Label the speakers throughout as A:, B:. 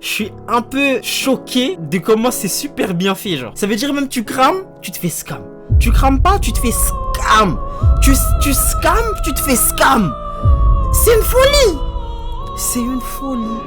A: Je suis un peu choqué de comment c'est super bien fait, genre. Ça veut dire même tu crames, tu te fais scam. Tu crames pas, tu te fais scam. Tu scam, tu te fais scam. C'est une folie. C'est une folie.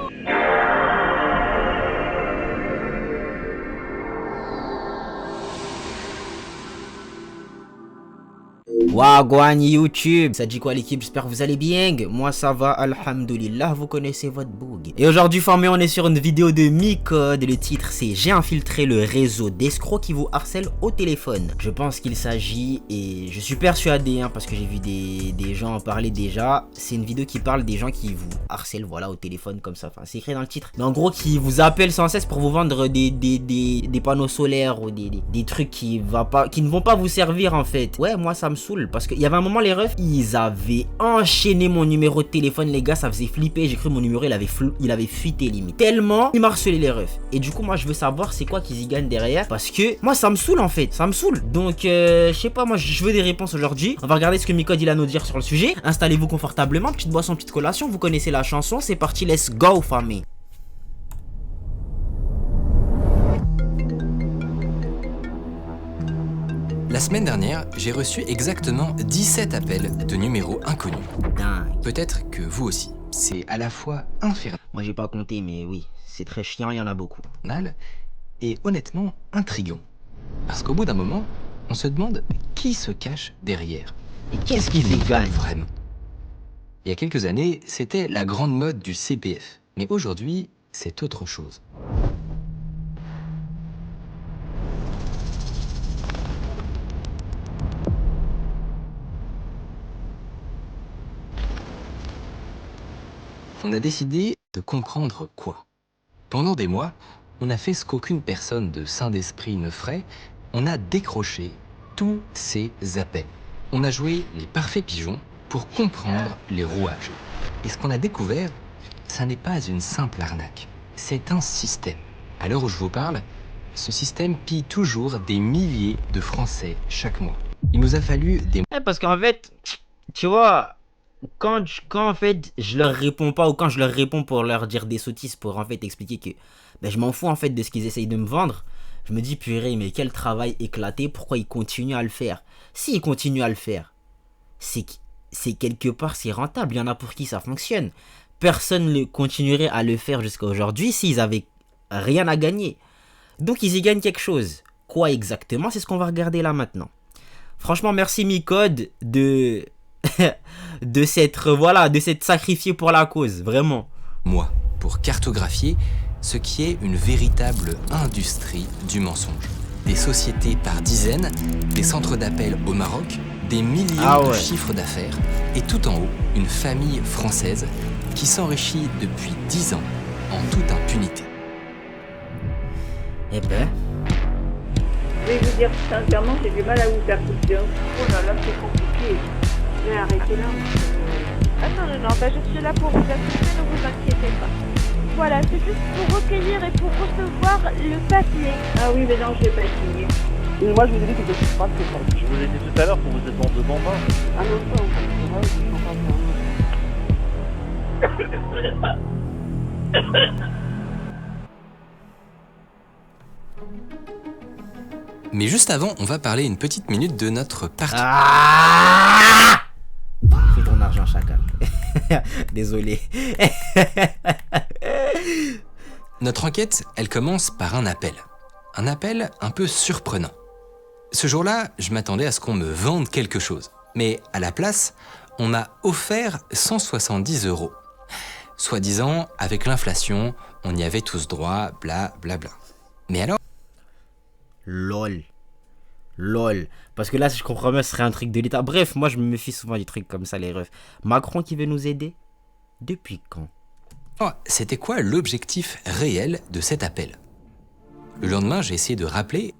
A: Wagwan YouTube, ça dit quoi l'équipe? J'espère que vous allez bien. Moi ça va, alhamdoulilah, vous connaissez votre bug. Et aujourd'hui famille, on est sur une vidéo de Mi-Code. Le titre c'est j'ai infiltré le réseau d'escrocs qui vous harcèlent au téléphone. Je pense qu'il s'agit, et je suis persuadé parce que j'ai vu des gens en parler déjà, c'est une vidéo qui parle des gens qui vous harcèlent voilà au téléphone comme ça. Enfin c'est écrit dans le titre. Mais en gros qui vous appellent sans cesse pour vous vendre des panneaux solaires ou des trucs qui ne vont pas vous servir en fait. Ouais, moi ça me saoule. Parce qu'il y avait un moment, les refs, ils avaient enchaîné mon numéro de téléphone, les gars, ça faisait flipper. J'ai cru mon numéro, il avait fuité limite. Tellement, ils m'harcelaient les refs. Et du coup, moi, je veux savoir c'est quoi qu'ils y gagnent derrière. Parce que moi, ça me saoule en fait. Ça me saoule. Donc, je sais pas, moi, je veux des réponses aujourd'hui. On va regarder ce que Mi-Code il a à nous dire sur le sujet. Installez-vous confortablement, petite boisson, petite collation. Vous connaissez la chanson. C'est parti, let's go, famille.
B: La semaine dernière, j'ai reçu exactement 17 appels de numéros inconnus.
A: Dingue.
B: Peut-être que vous aussi. C'est à la fois infernal
A: Moi, j'ai pas compté, mais oui, c'est très chiant, il y en a beaucoup.
B: et honnêtement intriguant. Parce qu'au bout d'un moment, on se demande qui se cache derrière.
A: Et qu'est-ce qu'ils y gagnent
B: Vraiment. Il y a quelques années, c'était la grande mode du CPF. Mais aujourd'hui, c'est autre chose. On a décidé de comprendre quoi. Pendant des mois, on a fait ce qu'aucune personne de sain d'esprit ne ferait. On a décroché tous ces appels. On a joué les parfaits pigeons pour comprendre les rouages. Et ce qu'on a découvert, ça n'est pas une simple arnaque. C'est un système. À l'heure où je vous parle, ce système pille toujours des milliers de Français chaque mois. Il nous a fallu des
A: Parce qu'en fait, tu vois, quand en fait je leur réponds pas ou quand je leur réponds pour leur dire des sottises pour en fait expliquer que ben, je m'en fous en fait de ce qu'ils essayent de me vendre, je me dis purée mais quel travail éclaté, pourquoi ils continuent à le faire? S'ils continuent à le faire, c'est quelque part c'est rentable, il y en a pour qui ça fonctionne. Personne ne continuerait à le faire jusqu'à aujourd'hui s'ils avaient rien à gagner. Donc ils y gagnent quelque chose. Quoi exactement? C'est ce qu'on va regarder là maintenant. Franchement, merci Mi-Code de de s'être sacrifié pour la cause, vraiment.
B: mois pour cartographier ce qui est une véritable industrie du mensonge. Des sociétés par dizaines, des centres d'appel au Maroc, des millions de chiffres d'affaires, et tout en haut, une famille française qui s'enrichit depuis 10 ans en toute impunité.
A: Eh ben,
C: Je vais vous dire sincèrement, j'ai du mal à vous faire confiance. Oh là là, c'est compliqué. Mais arrêtez là.
D: Ah non, bah, je suis là pour vous assister, ne vous inquiétez pas. Voilà, c'est juste pour recueillir et pour recevoir le papier.
C: Ah oui, mais non, je vais pas signer.
E: Moi, je vous ai dit que je suis pas de ça.
F: Je vous ai dit tout à l'heure pour vous êtes en devant moi.
E: Ah non, ça, on
B: Mais juste avant, on va parler une petite minute de notre partie.
A: fais ton argent chacal. Désolé.
B: Notre enquête, elle commence par un appel. Un appel un peu surprenant. Ce jour-là, je m'attendais à ce qu'on me vende quelque chose. Mais à la place, on m'a offert 170 €. Soi-disant, avec l'inflation, on y avait tous droit, bla bla bla. Mais alors,
A: Lol. Parce que là, si je comprends bien, ce serait un truc de l'État. Bref, moi, je me méfie souvent des trucs comme ça, les refs. Macron qui veut nous aider? Depuis quand?
B: c'était quoi l'objectif réel de cet appel? Le lendemain, j'ai essayé de rappeler,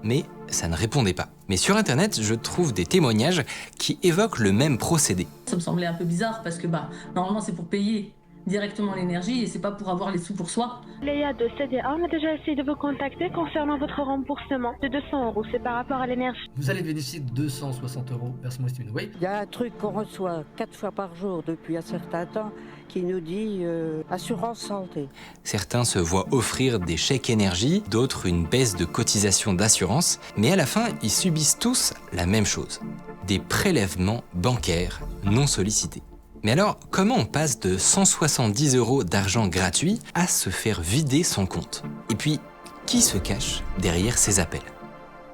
B: mais ça ne répondait pas. Mais sur Internet, je trouve des témoignages qui évoquent le même procédé.
G: Ça me semblait un peu bizarre parce que normalement c'est pour payer. directement l'énergie et c'est pas pour avoir les sous pour soi.
D: Léa de CDA, on a déjà essayé de vous contacter concernant votre remboursement de 200 €. C'est par rapport à l'énergie.
H: Vous allez bénéficier de 260 €. Versez-moi Steven Way.
I: Il y a un truc qu'on reçoit 4 fois par jour depuis un certain temps qui nous dit assurance santé.
B: Certains se voient offrir des chèques énergie, d'autres une baisse de cotisation d'assurance, mais à la fin, ils subissent tous la même chose. Des prélèvements bancaires non sollicités. Mais alors, comment on passe de 170 € d'argent gratuit à se faire vider son compte? Et puis, qui se cache derrière ces appels?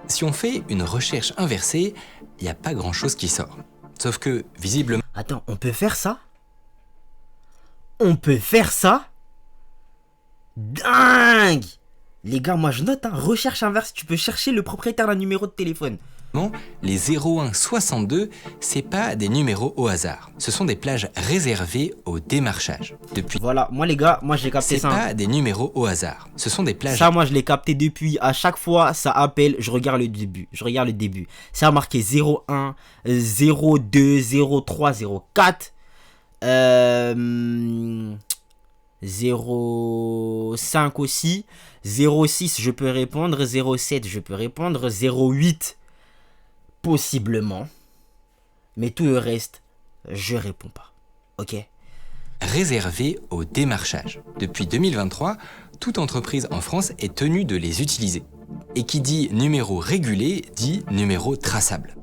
B: Si on fait une recherche inversée, il n'y a pas grand-chose qui sort. Sauf que, visiblement...
A: Attends, on peut faire ça? On peut faire ça? Dingue! Les gars, moi je note, hein, recherche inverse, tu peux chercher le propriétaire d'un numéro de téléphone.
B: Les 0162, c'est pas des numéros au hasard. Ce sont des plages réservées au démarchage. Depuis...
A: Voilà, moi les gars, moi j'ai capté ça.
B: C'est pas des numéros au hasard. Ce sont des plages...
A: Ça, moi je l'ai capté depuis. À chaque fois, ça appelle, je regarde le début. Ça a marqué 01, 02, 03, 04. 05 aussi. 06, je peux répondre. 07, je peux répondre. 08, possiblement. Mais tout le reste, je réponds pas. Ok?
B: Réservés au démarchage. Depuis 2023, toute entreprise en France est tenue de les utiliser. Et qui dit numéro régulé, dit numéro traçable.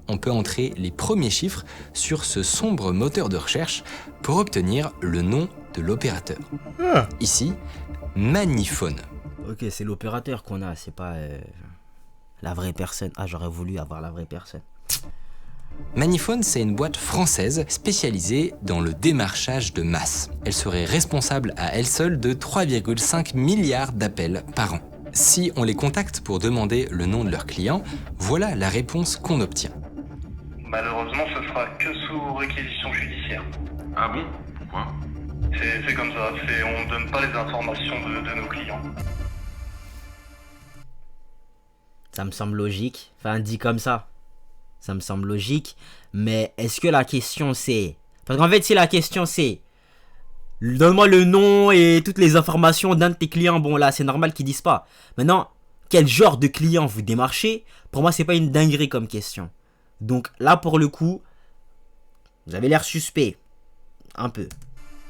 B: On peut entrer les premiers chiffres sur ce sombre moteur de recherche pour obtenir le nom de l'opérateur. Ici, Maniphone.
A: Ok, c'est l'opérateur qu'on a, c'est pas la vraie personne. Ah, j'aurais voulu avoir la vraie personne.
B: Maniphone, c'est une boîte française spécialisée dans le démarchage de masse. Elle serait responsable à elle seule de 3,5 milliards d'appels par an. Si on les contacte pour demander le nom de leurs clients, voilà la réponse qu'on obtient.
F: Malheureusement, ce sera que sous réquisition judiciaire.
J: Ah bon? Pourquoi?
F: C'est comme ça, on ne donne pas les informations de nos clients.
A: Ça me semble logique. Enfin, dit comme ça. Ça me semble logique. Mais est-ce que la question c'est... Parce qu'en fait, si la question c'est... Donne-moi le nom et toutes les informations d'un de tes clients. Bon, là, c'est normal qu'ils disent pas. Maintenant, quel genre de client vous démarchez? Pour moi, c'est pas une dinguerie comme question. Donc là, pour le coup, vous avez l'air suspect. Un peu.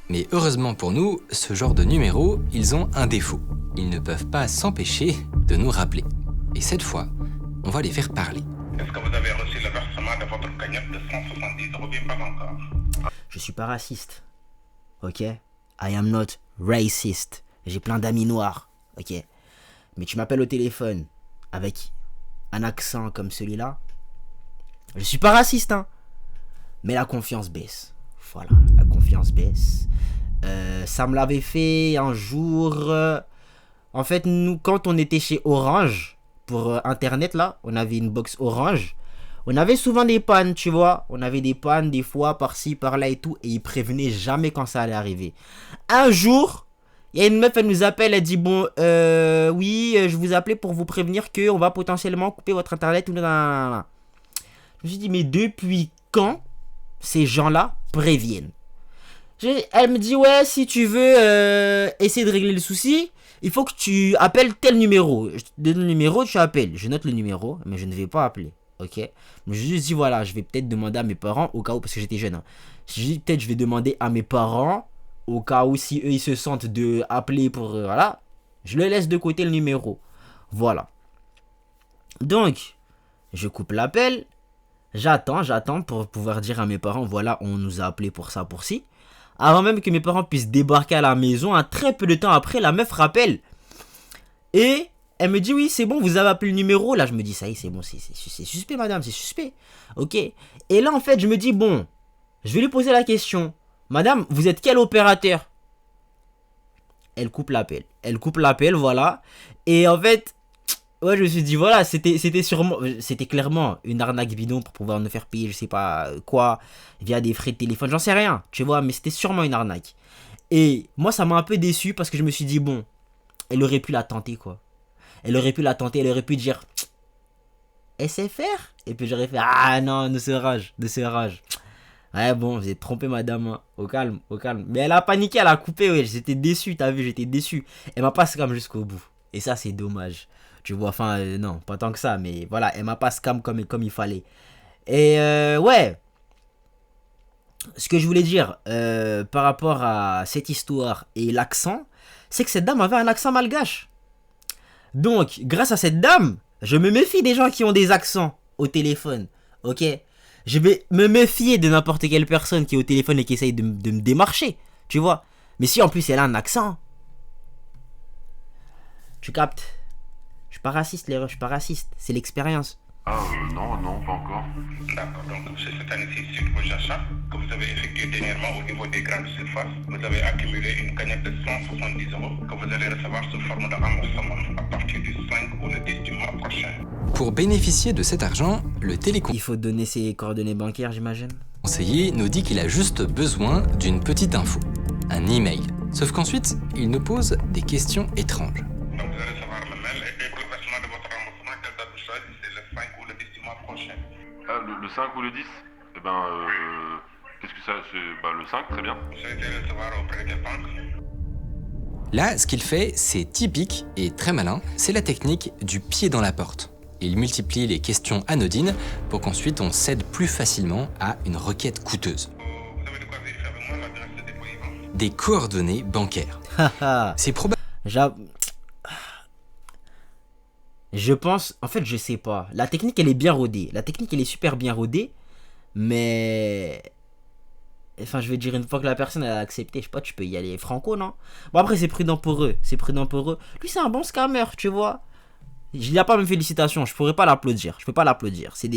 B: Mais heureusement pour nous, ce genre de numéros, ils ont un défaut. Ils ne peuvent pas s'empêcher de nous rappeler. Et cette fois, on va les faire parler.
J: Est-ce que vous avez reçu le versement de votre cagnotte de 170 € bien pas encore?
A: Je suis pas raciste. Ok? I am not racist. J'ai plein d'amis noirs. Ok? Mais tu m'appelles au téléphone avec un accent comme celui-là. Je suis pas raciste, hein. Mais la confiance baisse. Voilà, la confiance baisse. Ça me l'avait fait un jour. En fait, nous, quand on était chez Orange, pour Internet, là, on avait une box Orange. On avait souvent des pannes, tu vois. On avait des pannes, des fois, par-ci, par-là et tout. Et ils prévenaient jamais quand ça allait arriver. Un jour, il y a une meuf, elle nous appelle, elle dit, bon, oui, je vous appelais pour vous prévenir qu'on va potentiellement couper votre Internet. Je me suis dit, mais depuis quand ces gens-là préviennent? Elle me dit, ouais, si tu veux essayer de régler le souci, il faut que tu appelles tel numéro. Je te donne le numéro, tu appelles. Je note le numéro, mais je ne vais pas appeler. Ok? Mais je juste dit, voilà, je vais peut-être demander à mes parents, au cas où, parce que j'étais jeune. Hein. Je dis, peut-être je vais demander à mes parents, au cas où, si eux, ils se sentent de appeler pour... voilà. Je le laisse de côté le numéro. Voilà. Donc, je coupe l'appel. J'attends pour pouvoir dire à mes parents, voilà, on nous a appelé pour ça, pour ci. Avant même que mes parents puissent débarquer à la maison, un très peu de temps après, la meuf rappelle. Et elle me dit, oui, c'est bon, vous avez appelé le numéro. Là, je me dis, ça y est, c'est bon, c'est suspect, madame, c'est suspect. Ok. Et là, en fait, je me dis, bon, je vais lui poser la question. Madame, vous êtes quel opérateur? Elle coupe l'appel. Voilà. Et en fait... ouais, je me suis dit, voilà, c'était clairement une arnaque bidon pour pouvoir nous faire payer, je sais pas quoi, via des frais de téléphone, j'en sais rien, tu vois, mais c'était sûrement une arnaque. Et moi, ça m'a un peu déçu parce que je me suis dit, bon, elle aurait pu la tenter, quoi. Elle aurait pu dire, SFR? Et puis j'aurais fait, ah non, de ce rage. Ouais, bon, vous êtes trompé, madame. Hein. Au calme, au calme. Mais elle a paniqué, elle a coupé, ouais. J'étais déçu, t'as vu, j'étais déçu. Elle m'a pas scam jusqu'au bout. Et ça, c'est dommage. Tu vois, enfin, non, pas tant que ça, mais voilà, elle m'a pas scam comme il fallait. Et ouais. Ce que je voulais dire par rapport à cette histoire et l'accent, c'est que cette dame avait un accent malgache. Donc, grâce à cette dame, je me méfie des gens qui ont des accents au téléphone. Ok? Je vais me méfier de n'importe quelle personne qui est au téléphone et qui essaye de me démarcher. Tu vois? Mais si en plus elle a un accent. Tu captes? Je suis pas raciste, les refs, je suis pas raciste. C'est l'expérience.
J: Ah non, pas encore. D'accord, donc c'est cette année-ci, suite vos achats que vous avez effectué dernièrement au niveau des grandes surfaces, vous avez accumulé une cagnotte de 170 € que vous allez recevoir sous forme de remboursement à partir du 5 ou le 10 du mois prochain.
B: Pour bénéficier de cet argent, le
A: Il faut donner ses coordonnées bancaires, j'imagine.
B: téléconseiller nous dit qu'il a juste besoin d'une petite info, un email. Sauf qu'ensuite, il nous pose des questions étranges.
J: Donc vous allez recevoir le mail et pour le versement de votre remboursement, quelle date vous choisissez, c'est le 5 ou le 10 du mois prochain.
K: Ah, le 5 ou le 10 Eh ben, qu'est-ce que ça c'est... Bah, le 5, très bien.
J: Vous souhaitez recevoir auprès des banques.
B: Là, ce qu'il fait, c'est typique et très malin, c'est la technique du pied dans la porte. Il multiplie les questions anodines pour qu'ensuite on cède plus facilement à une requête coûteuse.
J: Vous avez de quoi vérifier avec moi l'adresse de dépôt et vente.
B: Des coordonnées bancaires. C'est probable.
A: Je pense, en fait, je sais pas. La technique, elle est bien rodée. La technique, elle est super bien rodée. Mais... Enfin, je vais dire, une fois que la personne elle a accepté, je sais pas, tu peux y aller franco, non? Bon, après, c'est prudent pour eux. C'est prudent pour eux. Lui, c'est un bon scammer, tu vois. Il n'y a pas mes félicitations. Je pourrais pas l'applaudir. Je peux pas l'applaudir. C'est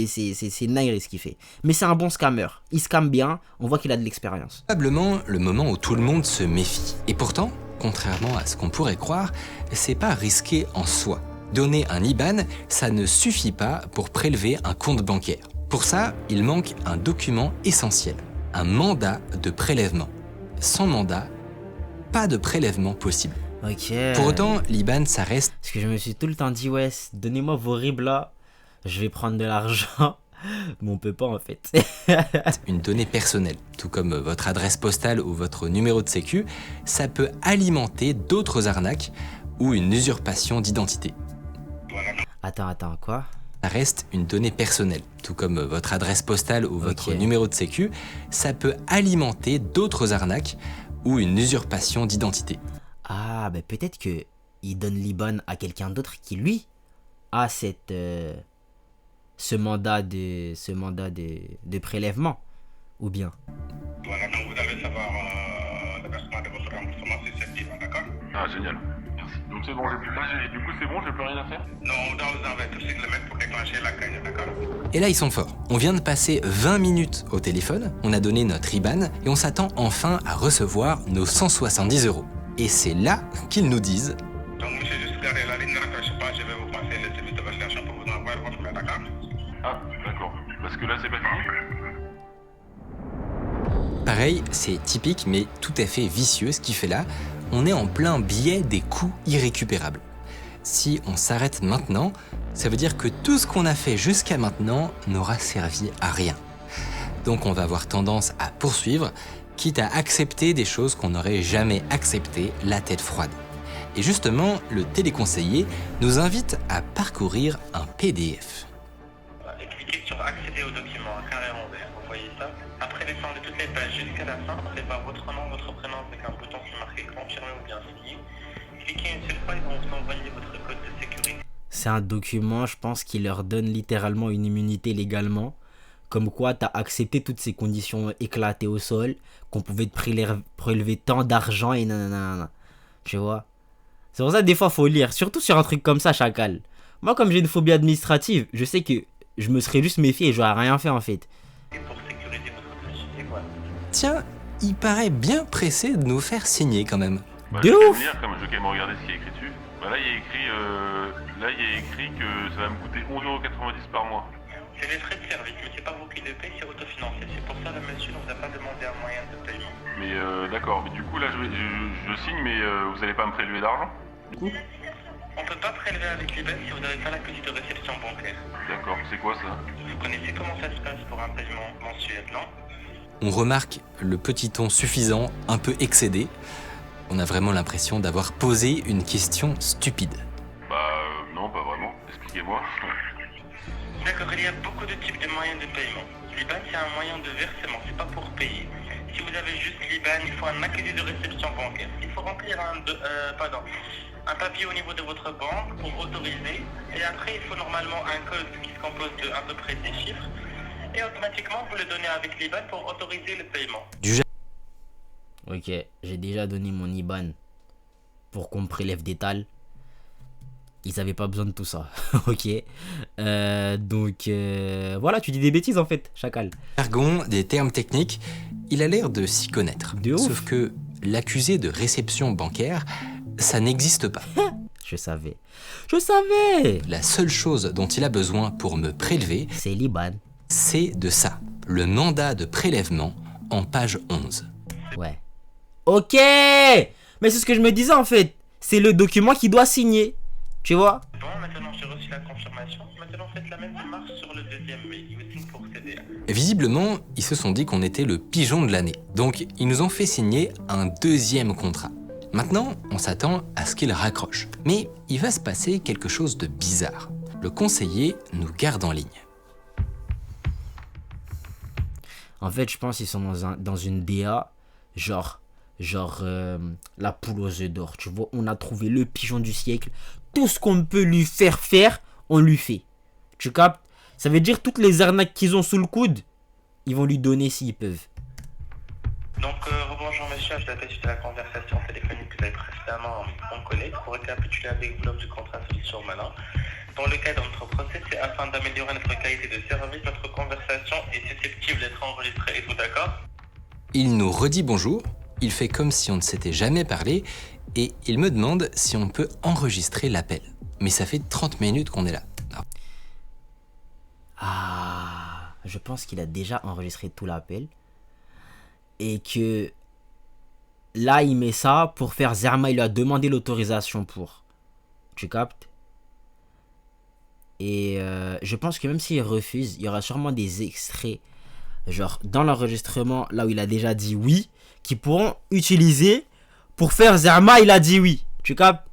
A: naïri ce qu'il fait. Mais c'est un bon scammer. Il scamme bien. On voit qu'il a de l'expérience.
B: Probablement le moment où tout le monde se méfie. Et pourtant, contrairement à ce qu'on pourrait croire, c'est pas risqué en soi. Donner un IBAN, ça ne suffit pas pour prélever un compte bancaire. Pour ça, il manque un document essentiel, un mandat de prélèvement. Sans mandat, pas de prélèvement possible.
A: Ok.
B: Pour autant, l'IBAN, ça reste...
A: Parce que je me suis tout le temps dit, ouais, donnez-moi vos RIB là, je vais prendre de l'argent. Mais on peut pas en fait.
B: une donnée personnelle, tout comme votre adresse postale ou votre numéro de sécu, ça peut alimenter d'autres arnaques ou une usurpation d'identité.
A: Attends, quoi?
B: Ça reste une donnée personnelle, tout comme votre adresse postale ou votre numéro de sécu, ça peut alimenter d'autres arnaques ou une usurpation d'identité.
A: Ah, ben peut-être que il donne l'IBAN à quelqu'un d'autre qui, lui, a ce mandat de prélèvement, ou bien.
J: Voilà, donc vous allez savoir le versement de votre remboursement, c'est cette IBAN, d'accord?
K: Ah, génial. Merci. Donc c'est bon, du coup c'est bon, j'ai plus rien à faire?
J: Non, on doit vous envoyer tout de suite le mail pour déclencher la cagnotte, d'accord?
B: Et là, ils sont forts. On vient de passer 20 minutes au téléphone, on a donné notre IBAN et on s'attend enfin à recevoir nos 170 €. Et c'est là qu'ils nous disent...
J: Donc, monsieur, juste gardez la ligne, ne raccrochez pas, je vais vous passer le service de validation pour vous envoyer votre mail, d'accord?
K: Ah, d'accord. Parce que là, c'est pas fini.
B: Pareil, c'est typique mais tout à fait vicieux ce qu'il fait là. On est en plein biais des coûts irrécupérables. Si on s'arrête maintenant, ça veut dire que tout ce qu'on a fait jusqu'à maintenant n'aura servi à rien. Donc on va avoir tendance à poursuivre, quitte à accepter des choses qu'on n'aurait jamais acceptées, la tête froide. Et justement, le téléconseiller nous invite à parcourir un PDF.
J: Et cliquez sur accéder au document, un carré en vert, vous voyez ça? Après descendre toutes les pages jusqu'à la fin, c'est voir votre nom, votre prénom avec un bouton qui est marqué confirmer ou bien signer. Cliquez une seule fois, ils vont vous envoyer votre code de sécurité.
A: C'est un document, je pense, qui leur donne littéralement une immunité légalement. Comme quoi, tu as accepté toutes ces conditions éclatées au sol, qu'on pouvait te prélever tant d'argent et nanana. Tu vois? C'est pour ça que des fois, faut lire. Surtout sur un truc comme ça, chacal. Moi, comme j'ai une phobie administrative, je sais que je me serais juste méfié et j'aurais rien fait en fait.
J: Pour sécuriser votre société, quoi.
B: Tiens, il paraît bien pressé de nous faire signer quand même.
K: Bah,
A: de ouf!
K: Comme je vais quand même regarder ce qui est écrit dessus. Bah, là, il y a écrit que ça va me coûter 11,90 € par mois.
J: C'est les frais de service, mais c'est pas vous qui le payez, c'est autofinancé. C'est pour ça le monsieur ne vous a pas demandé un moyen de paiement.
K: Mais d'accord, mais du coup là je signe, mais vous allez pas me prélever d'argent?
J: On peut pas prélever avec l'IBAN si vous n'avez pas l'accusé de réception bancaire.
K: D'accord, c'est quoi ça?
J: Vous connaissez comment ça se passe pour un paiement mensuel, non?
B: On remarque le petit ton suffisant, un peu excédé. On a vraiment l'impression d'avoir posé une question stupide.
K: Non, pas vraiment. Expliquez-moi.
J: D'accord, il y a beaucoup de types de moyens de paiement. L'IBAN, c'est un moyen de versement, c'est pas pour payer. Si vous avez juste l'IBAN, il faut un accusé de réception bancaire. Il faut remplir un papier au niveau de votre banque pour autoriser. Et après, il faut normalement un code qui se compose de à peu près 10 chiffres. Et automatiquement, vous le donnez avec l'IBAN pour autoriser le paiement.
A: Ok, j'ai déjà donné mon IBAN pour qu'on me prélève des tales. Ils avaient pas besoin de tout ça. Ok. Donc, voilà, tu dis des bêtises en fait, chacal.
B: Jargon, des termes techniques, il a l'air de s'y connaître. Sauf que l'accusé de réception bancaire, ça n'existe pas.
A: Je savais. Je savais.
B: La seule chose dont il a besoin pour me prélever,
A: c'est l'IBAN.
B: C'est de ça, le mandat de prélèvement en page 11.
A: Ouais. Ok. Mais c'est ce que je me disais en fait. C'est le document qu'il doit signer. Tu vois?
J: Bon, maintenant j'ai reçu la confirmation. Maintenant faites la même démarche sur le deuxième mail. Pour CDA.
B: Visiblement, ils se sont dit qu'on était le pigeon de l'année. Donc, ils nous ont fait signer un deuxième contrat. Maintenant, on s'attend à ce qu'ils raccrochent. Mais il va se passer quelque chose de bizarre. Le conseiller nous garde en ligne.
A: En fait, je pense qu'ils sont dans une DA, genre la poule aux œufs d'or. Tu vois, on a trouvé le pigeon du siècle. Tout ce qu'on peut lui faire, on lui fait. Tu captes? Ça veut dire toutes les arnaques qu'ils ont sous le coude, ils vont lui donner s'ils peuvent.
J: Donc, rebonjour monsieur, je t'appelle suite à la conversation téléphonique que vous avez précédemment avec mon collègue pour récapituler avec vous l'offre du contrat Solution Malin. Dans le cadre de notre procès, c'est afin d'améliorer notre qualité de service, notre conversation est susceptible d'être enregistrée. Êtes-vous d'accord?
B: Il nous redit bonjour, il fait comme si on ne s'était jamais parlé et il me demande si on peut enregistrer l'appel. Mais ça fait 30 minutes qu'on est là.
A: Ah, je pense qu'il a déjà enregistré tout l'appel. Et que là, il met ça pour faire Zerma. Il lui a demandé l'autorisation pour. Tu captes? Et je pense que même s'il refuse, il y aura sûrement des extraits, genre dans l'enregistrement, là où il a déjà dit oui, qui pourront utiliser pour faire Zerma, il a dit oui. Tu captes?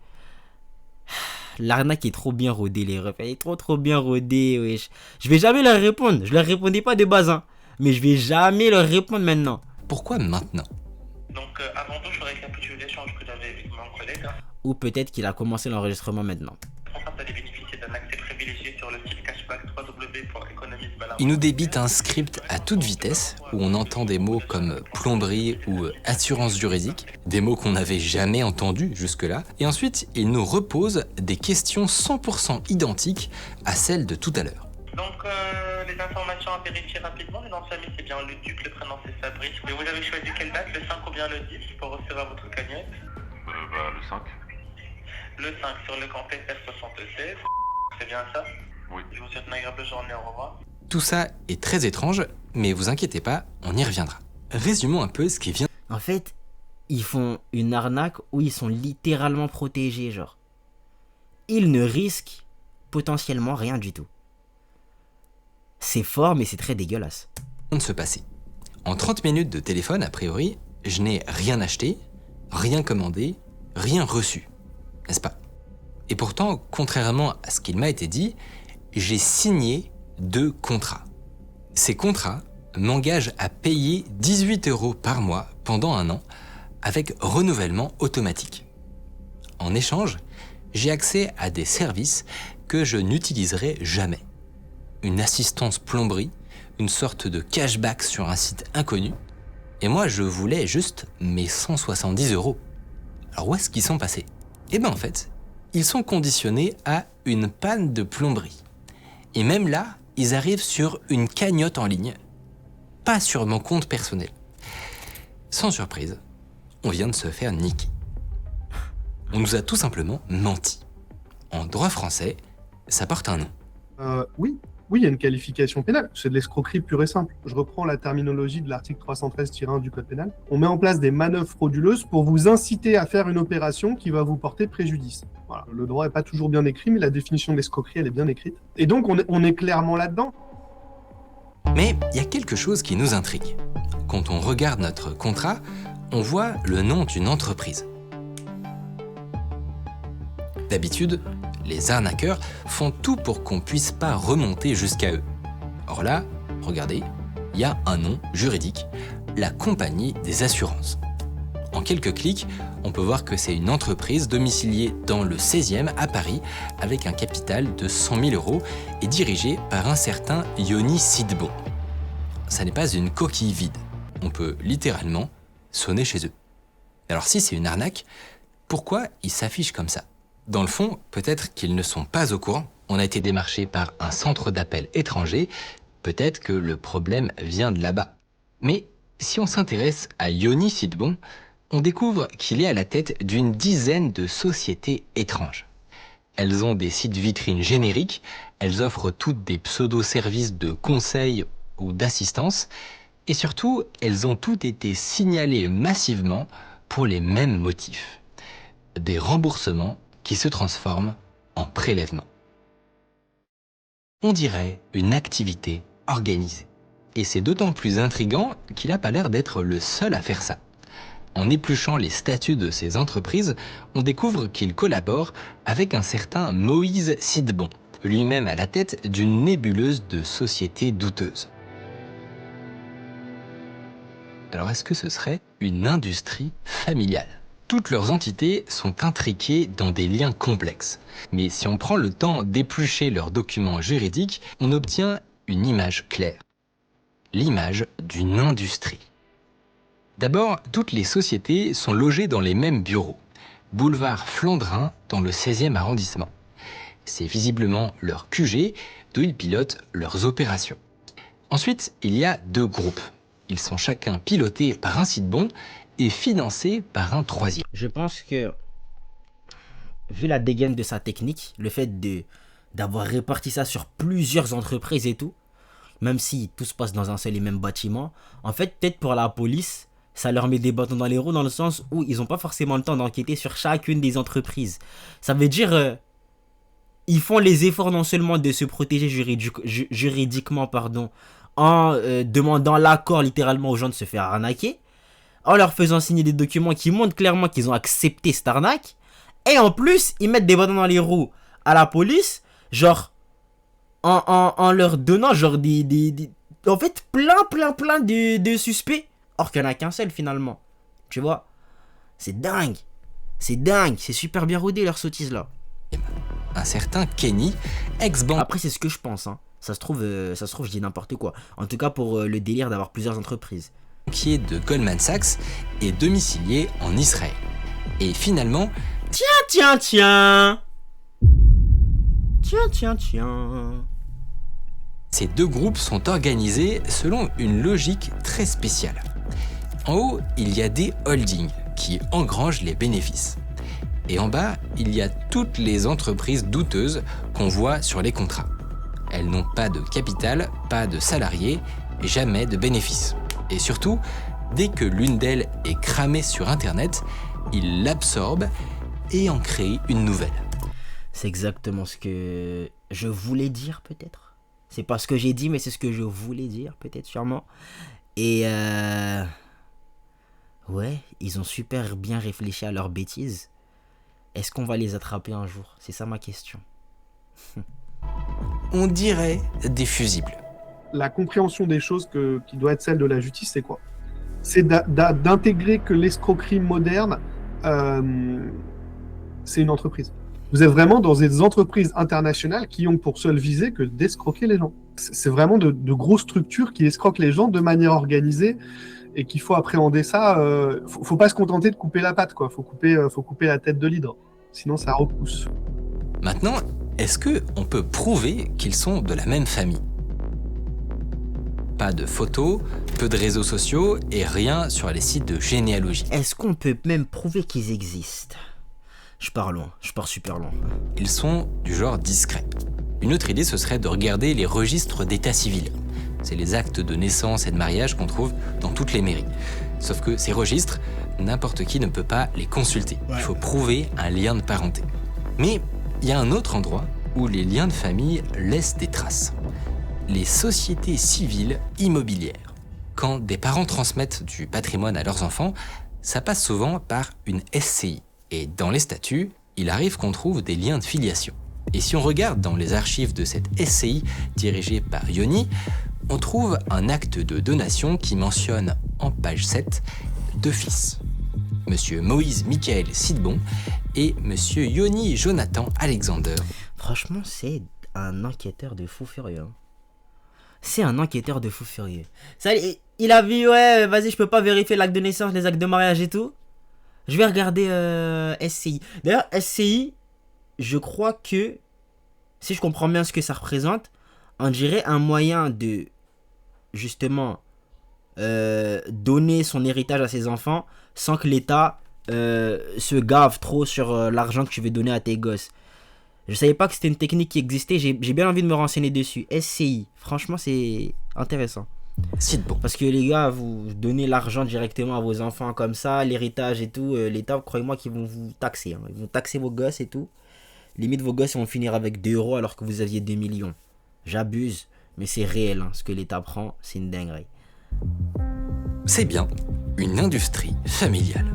A: L'arnaque est trop bien rodée, les refs. Elle est trop bien rodée, wesh. Je vais jamais leur répondre. Je leur répondais pas de base, hein. Mais je vais jamais leur répondre maintenant.
B: Pourquoi maintenant?
J: Donc, avant tout, je récapitule l'échange que j'avais avec mon collègue.
A: Ou peut-être qu'il a commencé l'enregistrement maintenant.
J: Vous allez bénéficier d'un accès privilégié sur le site cashback www.economisbalance.
B: Il nous débite un script à toute vitesse où on entend des mots comme plomberie ou assurance juridique, des mots qu'on n'avait jamais entendus jusque-là. Et ensuite, il nous repose des questions 100% identiques à celles de tout à l'heure.
J: Donc, les informations à vérifier rapidement. Le nom de famille, c'est bien le Duc, le prénom, c'est Fabrice. Mais vous avez choisi quelle date, le 5 ou bien le 10, pour recevoir votre cagnotte?
K: Le 5.
J: Le 5 sur le compte FR76. C'est bien ça?
K: Oui.
J: Je vous souhaite une agréable journée, au revoir.
B: Tout ça est très étrange, mais vous inquiétez pas, on y reviendra. Résumons un peu ce qui vient.
A: En fait, ils font une arnaque où ils sont littéralement protégés, genre. Ils ne risquent potentiellement rien du tout. C'est fort, mais c'est très dégueulasse.
B: De se passer. En 30 minutes de téléphone, a priori, je n'ai rien acheté, rien commandé, rien reçu. N'est-ce pas? Et pourtant, contrairement à ce qu'il m'a été dit, j'ai signé 2 contrats. Ces contrats m'engagent à payer 18 € par mois pendant 1 an avec renouvellement automatique. En échange, j'ai accès à des services que je n'utiliserai jamais. Une assistance plomberie, une sorte de cashback sur un site inconnu. Et moi, je voulais juste mes 170 €. Alors où est-ce qu'ils sont passés? Eh bien en fait, ils sont conditionnés à une panne de plomberie. Et même là, ils arrivent sur une cagnotte en ligne, pas sur mon compte personnel. Sans surprise, on vient de se faire niquer. On nous a tout simplement menti. En droit français, ça porte un nom.
L: Oui, il y a une qualification pénale. C'est de l'escroquerie pure et simple. Je reprends la terminologie de l'article 313-1 du Code pénal. On met en place des manœuvres frauduleuses pour vous inciter à faire une opération qui va vous porter préjudice. Voilà. Le droit n'est pas toujours bien écrit, mais la définition de l'escroquerie, elle est bien écrite. Et donc, on est clairement là-dedans.
B: Mais il y a quelque chose qui nous intrigue. Quand on regarde notre contrat, on voit le nom d'une entreprise. D'habitude, les arnaqueurs font tout pour qu'on ne puisse pas remonter jusqu'à eux. Or là, regardez, il y a un nom juridique, la Compagnie des assurances. En quelques clics, on peut voir que c'est une entreprise domiciliée dans le 16e à Paris avec un capital de 100 000 € et dirigée par un certain Yoni Sidbon. Ça n'est pas une coquille vide. On peut littéralement sonner chez eux. Alors si c'est une arnaque, pourquoi ils s'affichent comme ça? Dans le fond, peut-être qu'ils ne sont pas au courant. On a été démarché par un centre d'appel étranger. Peut-être que le problème vient de là-bas. Mais si on s'intéresse à Yoni Sidbon, on découvre qu'il est à la tête d'une dizaine de sociétés étranges. Elles ont des sites vitrines génériques, elles offrent toutes des pseudo-services de conseil ou d'assistance, et surtout, elles ont toutes été signalées massivement pour les mêmes motifs. Des remboursements qui se transforment en prélèvements. On dirait une activité organisée. Et c'est d'autant plus intriguant qu'il n'a pas l'air d'être le seul à faire ça. En épluchant les statuts de ces entreprises, on découvre qu'il collabore avec un certain Moïse Sidbon, lui-même à la tête d'une nébuleuse de sociétés douteuses. Alors est-ce que ce serait une industrie familiale? Toutes leurs entités sont intriquées dans des liens complexes. Mais si on prend le temps d'éplucher leurs documents juridiques, on obtient une image claire. L'image d'une industrie. D'abord, toutes les sociétés sont logées dans les mêmes bureaux. Boulevard Flandrin, dans le 16e arrondissement. C'est visiblement leur QG, d'où ils pilotent leurs opérations. Ensuite, il y a deux groupes. Ils sont chacun pilotés par un Sidbon et financés par un troisième.
A: Je pense que, vu la dégaine de sa technique, le fait d'avoir réparti ça sur plusieurs entreprises et tout, même si tout se passe dans un seul et même bâtiment, en fait, peut-être pour la police, ça leur met des bâtons dans les roues dans le sens où ils n'ont pas forcément le temps d'enquêter sur chacune des entreprises. Ça veut dire, ils font les efforts non seulement de se protéger juridiquement, en demandant l'accord littéralement aux gens de se faire arnaquer, en leur faisant signer des documents qui montrent clairement qu'ils ont accepté cette arnaque, et en plus, ils mettent des bâtons dans les roues à la police, genre, en leur donnant genre en fait plein de suspects, or qu'il n'y en a qu'un seul finalement, tu vois. C'est dingue, c'est super bien rodé leur sottise là.
B: Un certain Kenny, ex-banque.
A: Après c'est ce que je pense, hein. Ça se trouve je dis n'importe quoi. En tout cas pour le délire d'avoir plusieurs entreprises.
B: Qui est de Goldman Sachs et domicilié en Israël. Et finalement...
A: Tiens.
B: Ces deux groupes sont organisés selon une logique très spéciale. En haut, il y a des holdings qui engrangent les bénéfices. Et en bas, il y a toutes les entreprises douteuses qu'on voit sur les contrats. Elles n'ont pas de capital, pas de salariés, jamais de bénéfices. Et surtout, dès que l'une d'elles est cramée sur Internet, ils l'absorbent et en créent une nouvelle.
A: C'est exactement ce que je voulais dire peut-être. C'est pas ce que j'ai dit, mais c'est ce que je voulais dire peut-être sûrement. Et ouais, ils ont super bien réfléchi à leurs bêtises. Est-ce qu'on va les attraper un jour? C'est ça ma question.
B: On dirait des fusibles.
L: La compréhension des choses qui doit être celle de la justice, c'est quoi? C'est d'intégrer que l'escroquerie moderne, c'est une entreprise. Vous êtes vraiment dans des entreprises internationales qui ont pour seule visée que d'escroquer les gens. C'est vraiment de grosses structures qui escroquent les gens de manière organisée et qu'il faut appréhender ça. Faut pas se contenter de couper la patte, quoi. Faut couper la tête de l'hydre. Sinon, ça repousse.
B: Maintenant, est-ce qu'on peut prouver qu'ils sont de la même famille? Pas de photos, peu de réseaux sociaux et rien sur les sites de généalogie.
A: Est-ce qu'on peut même prouver qu'ils existent? Je pars loin, je pars super loin.
B: Ils sont du genre discret. Une autre idée, ce serait de regarder les registres d'état civil. C'est les actes de naissance et de mariage qu'on trouve dans toutes les mairies. Sauf que ces registres, n'importe qui ne peut pas les consulter. Ouais. Il faut prouver un lien de parenté. Mais il y a un autre endroit où les liens de famille laissent des traces. les sociétés civiles immobilières. Quand des parents transmettent du patrimoine à leurs enfants, ça passe souvent par une SCI. Et dans les statuts, il arrive qu'on trouve des liens de filiation. Et si on regarde dans les archives de cette SCI dirigée par Yoni, on trouve un acte de donation qui mentionne en page 7 deux fils, Monsieur Moïse Michael Sidbon et Monsieur Yoni Jonathan Alexander.
A: Franchement, c'est un enquêteur de fou furieux. Hein. C'est un enquêteur de fou furieux. Ça, il a vu, ouais, vas-y, je peux pas vérifier l'acte de naissance, les actes de mariage et tout. Je vais regarder SCI. D'ailleurs, SCI, je crois que, si je comprends bien ce que ça représente, on dirait un moyen de, justement, donner son héritage à ses enfants sans que l'État se gave trop sur l'argent que tu veux donner à tes gosses. Je savais pas que c'était une technique qui existait, j'ai bien envie de me renseigner dessus. SCI, franchement c'est intéressant.
B: C'est bon.
A: Parce que les gars, vous donnez l'argent directement à vos enfants comme ça, l'héritage et tout, l'État, croyez-moi qu'ils vont vous taxer. Hein. Ils vont taxer vos gosses et tout. Limite vos gosses vont finir avec 2 € alors que vous aviez 2 millions. J'abuse, mais c'est réel, hein. Ce que l'État prend, c'est une dinguerie.
B: C'est bien une industrie familiale.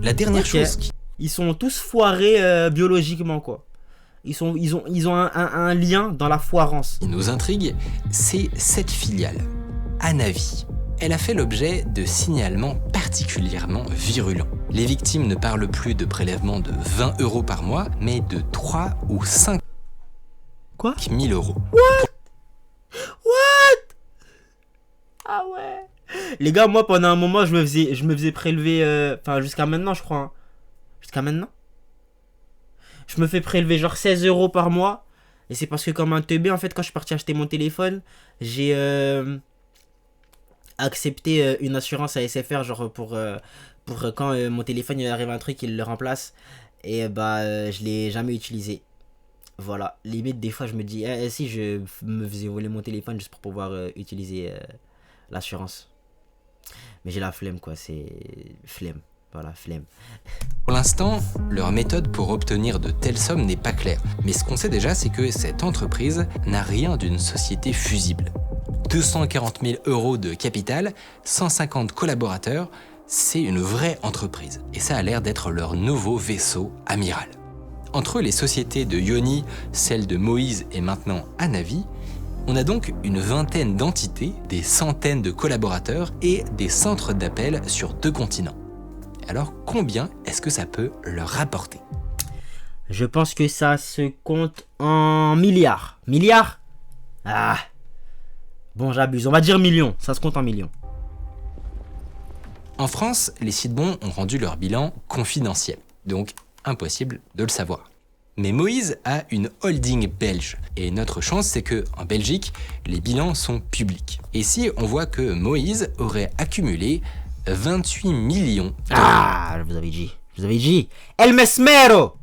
B: La dernière chose qui...
A: Ils sont tous foirés biologiquement, quoi. Ils ont un lien dans la foirance.
B: qui nous intrigue, c'est cette filiale, Anavi. Elle a fait l'objet de signalements particulièrement virulents. Les victimes ne parlent plus de prélèvements de 20 € par mois, mais de 3 ou 5
A: Quoi
B: 000 €.
A: What Ah ouais. Les gars, moi pendant un moment je me faisais prélever, enfin jusqu'à maintenant je crois. Hein. Jusqu'à maintenant je me fais prélever genre 16 € par mois. Et c'est parce que comme un teubé, en fait, quand je suis parti acheter mon téléphone, j'ai accepté une assurance à SFR, genre pour quand mon téléphone il arrive un truc, il le remplace. Et je l'ai jamais utilisé. Voilà, limite des fois je me dis, si je me faisais voler mon téléphone juste pour pouvoir utiliser l'assurance. Mais j'ai la flemme quoi, c'est flemme. Voilà, flemme.
B: Pour l'instant, leur méthode pour obtenir de telles sommes n'est pas claire. Mais ce qu'on sait déjà, c'est que cette entreprise n'a rien d'une société fusible. 240 000 € de capital, 150 collaborateurs, c'est une vraie entreprise. Et ça a l'air d'être leur nouveau vaisseau amiral. Entre les sociétés de Yoni, celle de Moïse et maintenant Anavi, on a donc une vingtaine d'entités, des centaines de collaborateurs et des centres d'appel sur 2 continents. Alors combien est-ce que ça peut leur rapporter?
A: Je pense que ça se compte en milliards. Milliards? Ah. Bon, j'abuse. On va dire millions. Ça se compte en millions.
B: En France, les Sidbon ont rendu leur bilan confidentiel. Donc impossible de le savoir. Mais Moïse a une holding belge. Et notre chance, c'est que en Belgique, les bilans sont publics. Et si on voit que Moïse aurait accumulé 28 millions.
A: Ah, je vous avais dit. El Mesmero.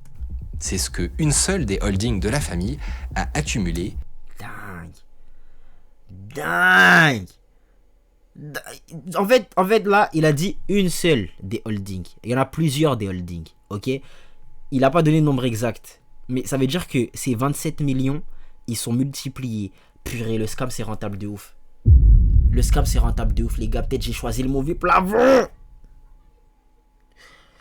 B: C'est ce que une seule des holdings de la famille a accumulé.
A: Dingue. En fait, là, il a dit une seule des holdings. Il y en a plusieurs des holdings, ok? Il n'a pas donné le nombre exact. Mais ça veut dire que ces 27 millions, ils sont multipliés. Purée, le scam, c'est rentable de ouf. Le scam c'est rentable de ouf les gars, peut-être j'ai choisi le mauvais plafond.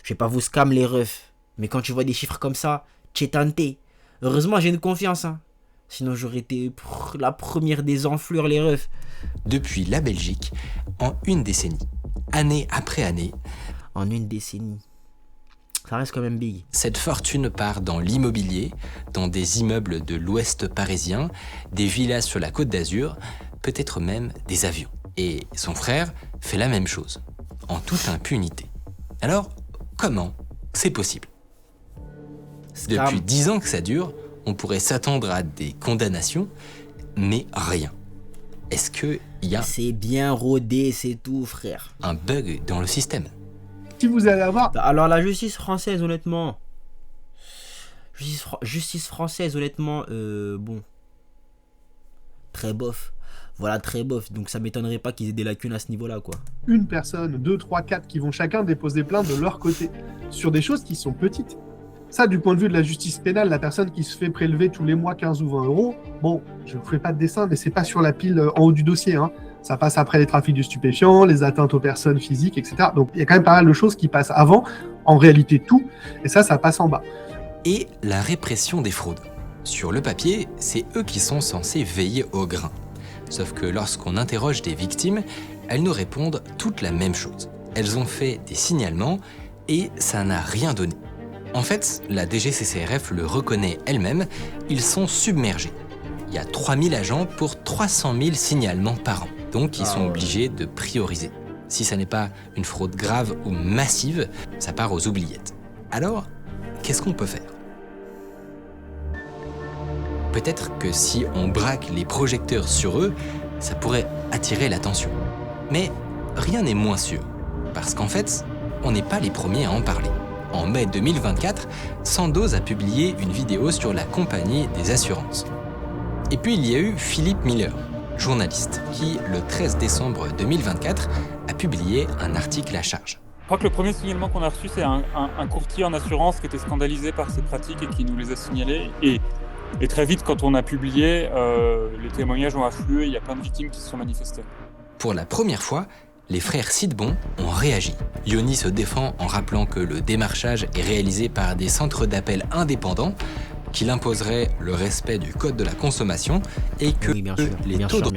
A: Je vais pas vous scam les refs, mais quand tu vois des chiffres comme ça, t'es tenté. Heureusement j'ai une confiance hein. Sinon j'aurais été la première des enflures les refs.
B: Depuis la Belgique, en une décennie, année après année.
A: En une décennie. Ça reste quand même big.
B: Cette fortune part dans l'immobilier, dans des immeubles de l'ouest parisien, des villas sur la Côte d'Azur, peut-être même des avions. Et son frère fait la même chose, en toute impunité. Alors, comment c'est possible? Depuis 10 ans que ça dure, on pourrait s'attendre à des condamnations, mais rien. Est-ce qu'il y a...
A: C'est bien rodé, c'est tout, frère.
B: Un bug dans le système?
L: Si vous allez avoir...
A: Alors la justice française, honnêtement... Justice française, honnêtement, bon... Très bof. Voilà, très bof. Donc ça m'étonnerait pas qu'ils aient des lacunes à ce niveau-là, quoi.
L: Une personne, 2, 3, 4 qui vont chacun déposer plainte de leur côté sur des choses qui sont petites. Ça, du point de vue de la justice pénale, la personne qui se fait prélever tous les mois 15 ou 20 euros, bon, je ne vous fais pas de dessin, mais c'est pas sur la pile en haut du dossier. Hein. Ça passe après les trafics de stupéfiants, les atteintes aux personnes physiques, etc. Donc il y a quand même pas mal de choses qui passent avant, en réalité tout, et ça passe en bas.
B: Et la répression des fraudes. Sur le papier, c'est eux qui sont censés veiller au grain. Sauf que lorsqu'on interroge des victimes, elles nous répondent toutes la même chose. Elles ont fait des signalements et ça n'a rien donné. En fait, la DGCCRF le reconnaît elle-même, ils sont submergés. Il y a 3000 agents pour 300 000 signalements par an. Donc ils sont obligés de prioriser. Si ça n'est pas une fraude grave ou massive, ça part aux oubliettes. Alors, qu'est-ce qu'on peut faire ? Peut-être que si on braque les projecteurs sur eux, ça pourrait attirer l'attention. Mais rien n'est moins sûr, parce qu'en fait, on n'est pas les premiers à en parler. En mai 2024, Sandoz a publié une vidéo sur la compagnie des assurances. Et puis il y a eu Philippe Miller, journaliste, qui, le 13 décembre 2024, a publié un article à charge.
M: Je crois que le premier signalement qu'on a reçu, c'est un courtier en assurance qui était scandalisé par ces pratiques et qui nous les a signalés. Et très vite, quand on a publié, les témoignages ont afflué, il y a plein de victimes qui se sont manifestées.
B: Pour la première fois, les frères Sidbon ont réagi. Yoni se défend en rappelant que le démarchage est réalisé par des centres d'appel indépendants, qu'il imposerait le respect du code de la consommation et que les taux de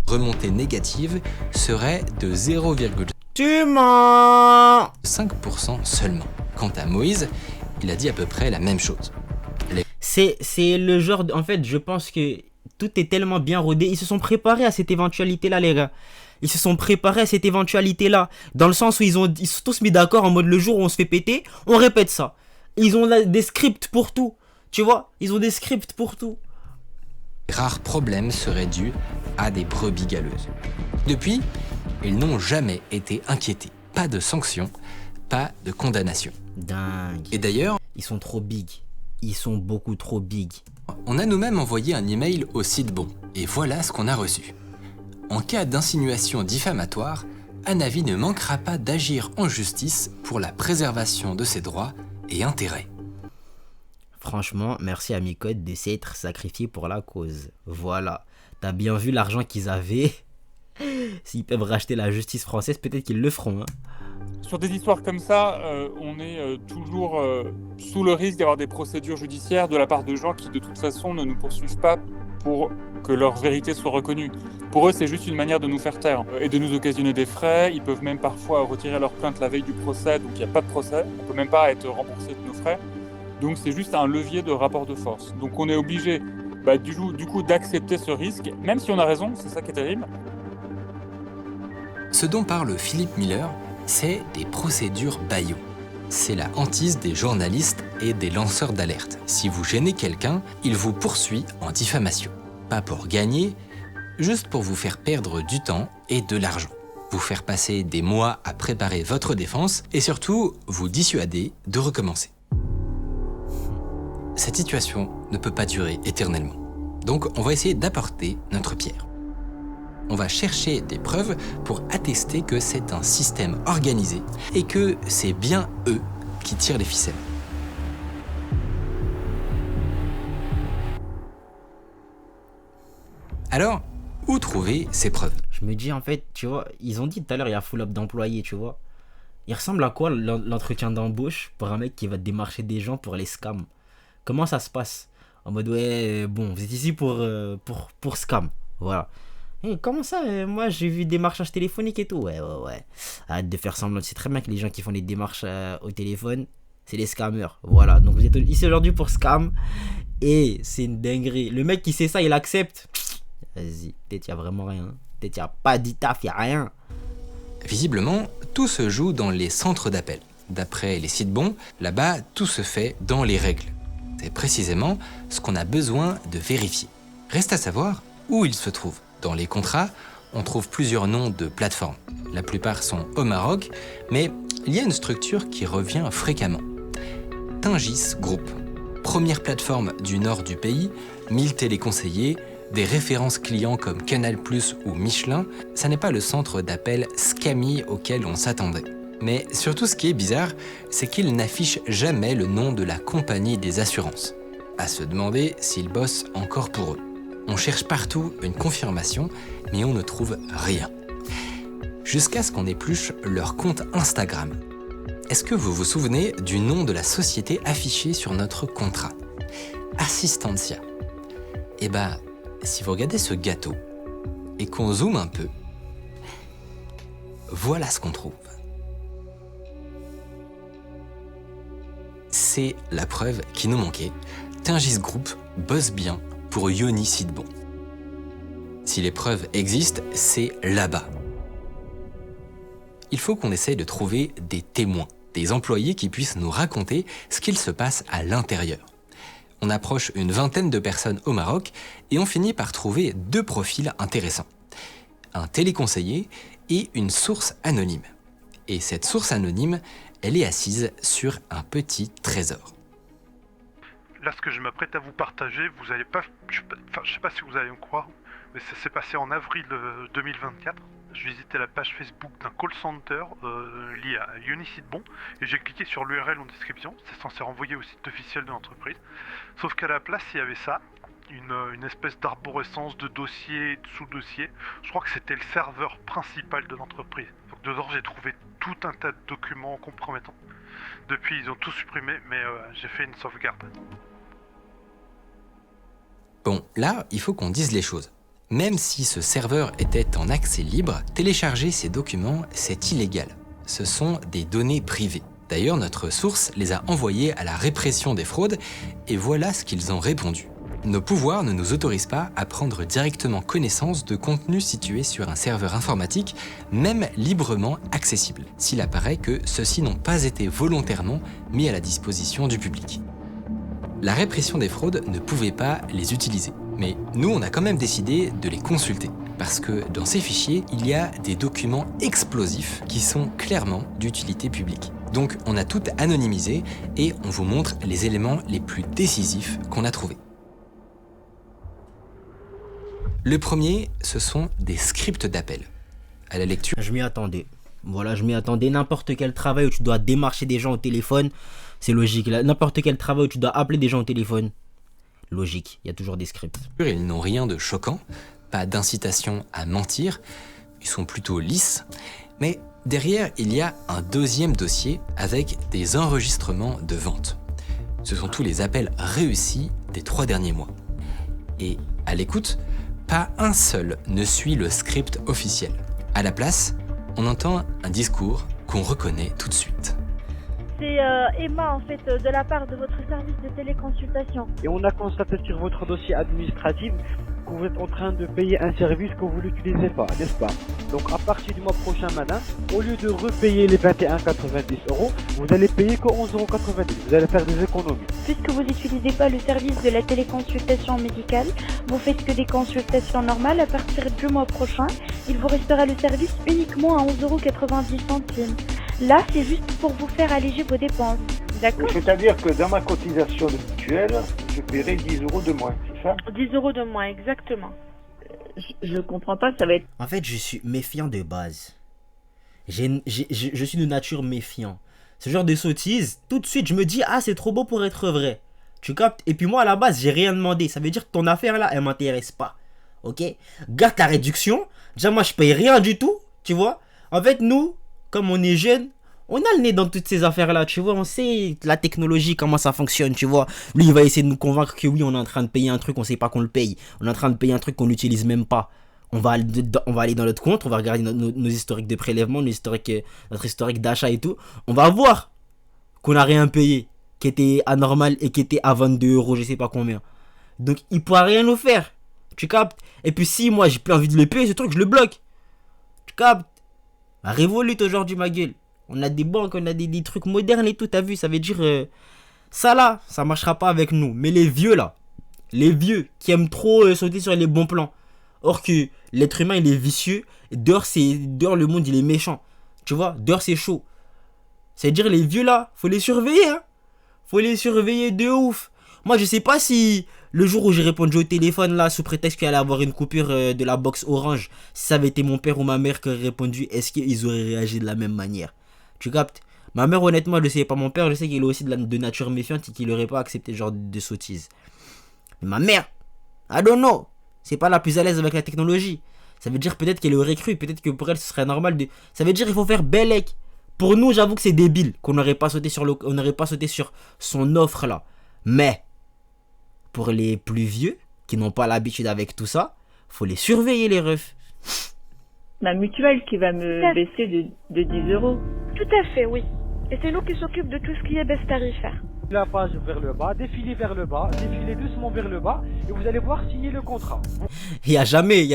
B: remontée négative seraient de 0,5% seulement. Quant à Moïse, il a dit à peu près la même chose.
A: C'est le genre... En fait, je pense que tout est tellement bien rodé. Ils se sont préparés à cette éventualité-là, les gars. Ils se sont préparés à cette éventualité-là. Dans le sens où ils se sont tous mis d'accord en mode le jour où on se fait péter, on répète ça. Ils ont des scripts pour tout. Tu vois, ils ont des scripts pour tout.
B: Les rares problèmes seraient dus à des brebis galeuses. Depuis, ils n'ont jamais été inquiétés. Pas de sanctions, pas de condamnation.
A: Dingue.
B: Et d'ailleurs,
A: ils sont trop big. Ils sont beaucoup trop big.
B: On a nous-mêmes envoyé un email au Sidbon. Et voilà ce qu'on a reçu. En cas d'insinuation diffamatoire, Anavi ne manquera pas d'agir en justice pour la préservation de ses droits et intérêts.
A: Franchement, merci à Micode de s'être sacrifié pour la cause. Voilà. T'as bien vu l'argent qu'ils avaient. S'ils peuvent racheter la justice française, peut-être qu'ils le feront. Hein.
M: Sur des histoires comme ça, on est toujours sous le risque d'avoir des procédures judiciaires de la part de gens qui, de toute façon, ne nous poursuivent pas pour que leur vérité soit reconnue. Pour eux, c'est juste une manière de nous faire taire et de nous occasionner des frais. Ils peuvent même parfois retirer leur plainte la veille du procès, donc il n'y a pas de procès. On ne peut même pas être remboursé de nos frais. Donc c'est juste un levier de rapport de force. Donc on est obligé du coup d'accepter ce risque, même si on a raison, c'est ça qui est terrible.
B: Ce dont parle Philippe Miller, c'est des procédures Bayo. C'est la hantise des journalistes et des lanceurs d'alerte. Si vous gênez quelqu'un, il vous poursuit en diffamation. Pas pour gagner, juste pour vous faire perdre du temps et de l'argent. Vous faire passer des mois à préparer votre défense et surtout vous dissuader de recommencer. Cette situation ne peut pas durer éternellement. Donc on va essayer d'apporter notre pierre. On va chercher des preuves pour attester que c'est un système organisé et que c'est bien eux qui tirent les ficelles. Alors, où trouver ces preuves ?
A: Je me dis en fait, tu vois, ils ont dit tout à l'heure il y a full up d'employés, tu vois. Il ressemble à quoi l'entretien d'embauche pour un mec qui va démarcher des gens pour les scams ? Comment ça se passe ? En mode ouais, bon, vous êtes ici pour scam, voilà. Et comment ça, moi j'ai vu des démarchages téléphoniques et tout, ouais. Arrête de faire semblant, tu sais très bien que les gens qui font des démarches au téléphone, c'est les scammers, voilà. Donc vous êtes ici aujourd'hui pour scam, et c'est une dinguerie. Le mec qui sait ça, il accepte. Vas-y, peut-être il n'y a vraiment rien, peut-être il n'y a pas d'ITAF, il n'y a rien.
B: Visiblement, tout se joue dans les centres d'appel. D'après les Sidbon, là-bas, tout se fait dans les règles. C'est précisément ce qu'on a besoin de vérifier. Reste à savoir où il se trouve. Dans les contrats, on trouve plusieurs noms de plateformes. La plupart sont au Maroc, mais il y a une structure qui revient fréquemment. Tingis Group. Première plateforme du nord du pays, 1000 téléconseillers, des références clients comme Canal+ ou Michelin, ça n'est pas le centre d'appel scammy auquel on s'attendait. Mais surtout ce qui est bizarre, c'est qu'ils n'affichent jamais le nom de la compagnie des assurances. À se demander s'ils bossent encore pour eux. On cherche partout une confirmation, mais on ne trouve rien. Jusqu'à ce qu'on épluche leur compte Instagram. Est-ce que vous vous souvenez du nom de la société affichée sur notre contrat? Assistantia. Eh ben, si vous regardez ce gâteau et qu'on zoome un peu, voilà ce qu'on trouve. C'est la preuve qui nous manquait. Tingis Group bosse bien pour Yoni Sidbon. Si les preuves existent, c'est là-bas. Il faut qu'on essaye de trouver des témoins, des employés qui puissent nous raconter ce qu'il se passe à l'intérieur. On approche une vingtaine de personnes au Maroc et on finit par trouver 2 profils intéressants. Un téléconseiller et une source anonyme. Et cette source anonyme, elle est assise sur un petit trésor.
N: Là, ce que je m'apprête à vous partager, vous allez pas, je sais pas si vous allez me croire, mais ça s'est passé en avril 2024. Je visitais la page Facebook d'un call center lié à Yoni Sidbon et j'ai cliqué sur l'URL en description. C'est censé renvoyer au site officiel de l'entreprise. Sauf qu'à la place, il y avait ça, une espèce d'arborescence de dossiers et de sous-dossiers. Je crois que c'était le serveur principal de l'entreprise. Donc dedans, j'ai trouvé tout un tas de documents compromettants. Depuis, ils ont tout supprimé, mais j'ai fait une sauvegarde.
B: Bon, là, il faut qu'on dise les choses. Même si ce serveur était en accès libre, télécharger ces documents, c'est illégal. Ce sont des données privées. D'ailleurs, notre source les a envoyés à la répression des fraudes et voilà ce qu'ils ont répondu. Nos pouvoirs ne nous autorisent pas à prendre directement connaissance de contenus situés sur un serveur informatique, même librement accessible, s'il apparaît que ceux-ci n'ont pas été volontairement mis à la disposition du public. La répression des fraudes ne pouvait pas les utiliser. Mais nous, on a quand même décidé de les consulter. Parce que dans ces fichiers, il y a des documents explosifs qui sont clairement d'utilité publique. Donc on a tout anonymisé et on vous montre les éléments les plus décisifs qu'on a trouvés. Le premier, ce sont des scripts d'appel. À la lecture...
A: Je m'y attendais. Voilà, je m'y attendais. N'importe quel travail où tu dois démarcher des gens au téléphone, c'est logique. N'importe quel travail où tu dois appeler des gens au téléphone, logique, il y a toujours des scripts.
B: Ils n'ont rien de choquant, pas d'incitation à mentir, ils sont plutôt lisses, mais derrière il y a un deuxième dossier avec des enregistrements de vente. Ce sont tous les appels réussis des 3 derniers mois. Et à l'écoute, pas un seul ne suit le script officiel. À la place, on entend un discours qu'on reconnaît tout de suite.
D: C'est Emma en fait de la part de votre service de téléconsultation.
E: Et on a constaté sur votre dossier administratif que vous êtes en train de payer un service que vous n'utilisez pas, n'est-ce pas? Donc à partir du mois prochain, madame, au lieu de repayer les 21,90 €, vous allez payer que 11,90 €. Vous allez faire des économies.
D: Puisque vous n'utilisez pas le service de la téléconsultation médicale, vous faites que des consultations normales. À partir du mois prochain, il vous restera le service uniquement à 11,90 €. Là, c'est juste pour vous faire alléger vos dépenses. D'accord?
O: C'est-à-dire que dans ma cotisation de mutuelle, je paierai 10 € de moins, c'est ça?
D: 10 € de moins, exactement.
C: Je comprends pas, ça va être...
A: En fait, je suis méfiant de base. Je suis de nature méfiant. Ce genre de sottise, tout de suite, je me dis, ah, c'est trop beau pour être vrai. Tu captes? Et puis moi, à la base, j'ai rien demandé. Ça veut dire que ton affaire, là, elle m'intéresse pas. Ok? Garde ta réduction. Déjà, moi, je paye rien du tout. Tu vois? En fait, nous, comme on est jeunes, on a le nez dans toutes ces affaires-là, tu vois, on sait la technologie, comment ça fonctionne, tu vois. Lui, il va essayer de nous convaincre que oui, on est en train de payer un truc, on sait pas qu'on le paye. On est en train de payer un truc qu'on n'utilise même pas. On va aller dans notre compte, on va regarder nos historiques de prélèvement, notre historique d'achat et tout. On va voir qu'on n'a rien payé, qui était anormal et qui était à 22 €, je sais pas combien. Donc, il pourra rien nous faire, tu captes. Et puis si moi, j'ai plus envie de le payer, ce truc, je le bloque. Tu captes. La révolute aujourd'hui, ma gueule. On a des banques, on a des trucs modernes et tout, t'as vu, ça veut dire... ça là, ça marchera pas avec nous. Mais les vieux là, les vieux qui aiment trop sauter sur les bons plans. Or que l'être humain, il est vicieux. Dehors, le monde, il est méchant. Tu vois, dehors, c'est chaud. C'est-à-dire les vieux là, faut les surveiller, hein. Faut les surveiller de ouf. Moi, je sais pas si le jour où j'ai répondu au téléphone là, sous prétexte qu'il allait avoir une coupure de la box Orange, si ça avait été mon père ou ma mère qui aurait répondu, est-ce qu'ils auraient réagi de la même manière? Tu captes? Ma mère, honnêtement, je sais pas. Mon père, je sais qu'il est aussi de nature méfiante et qu'il aurait pas accepté ce genre de sottise. Mais ma mère, I don't know. C'est pas la plus à l'aise avec la technologie. Ça veut dire peut-être qu'elle aurait cru. Peut-être que pour elle, ce serait normal de... Ça veut dire qu'il faut faire bellec. Pour nous, j'avoue que c'est débile. Qu'on n'aurait pas sauté sur son offre là. Mais, pour les plus vieux, qui n'ont pas l'habitude avec tout ça, faut les surveiller les refs.
C: Ma mutuelle qui va me baisser de 10 euros.
D: Tout à fait, oui. Et c'est nous qui s'occupent de tout ce qui est baisse tarifaire.
E: La page vers le bas, défilez vers le bas, défilez doucement vers le bas, et vous allez voir signer le contrat.
A: Il y a jamais.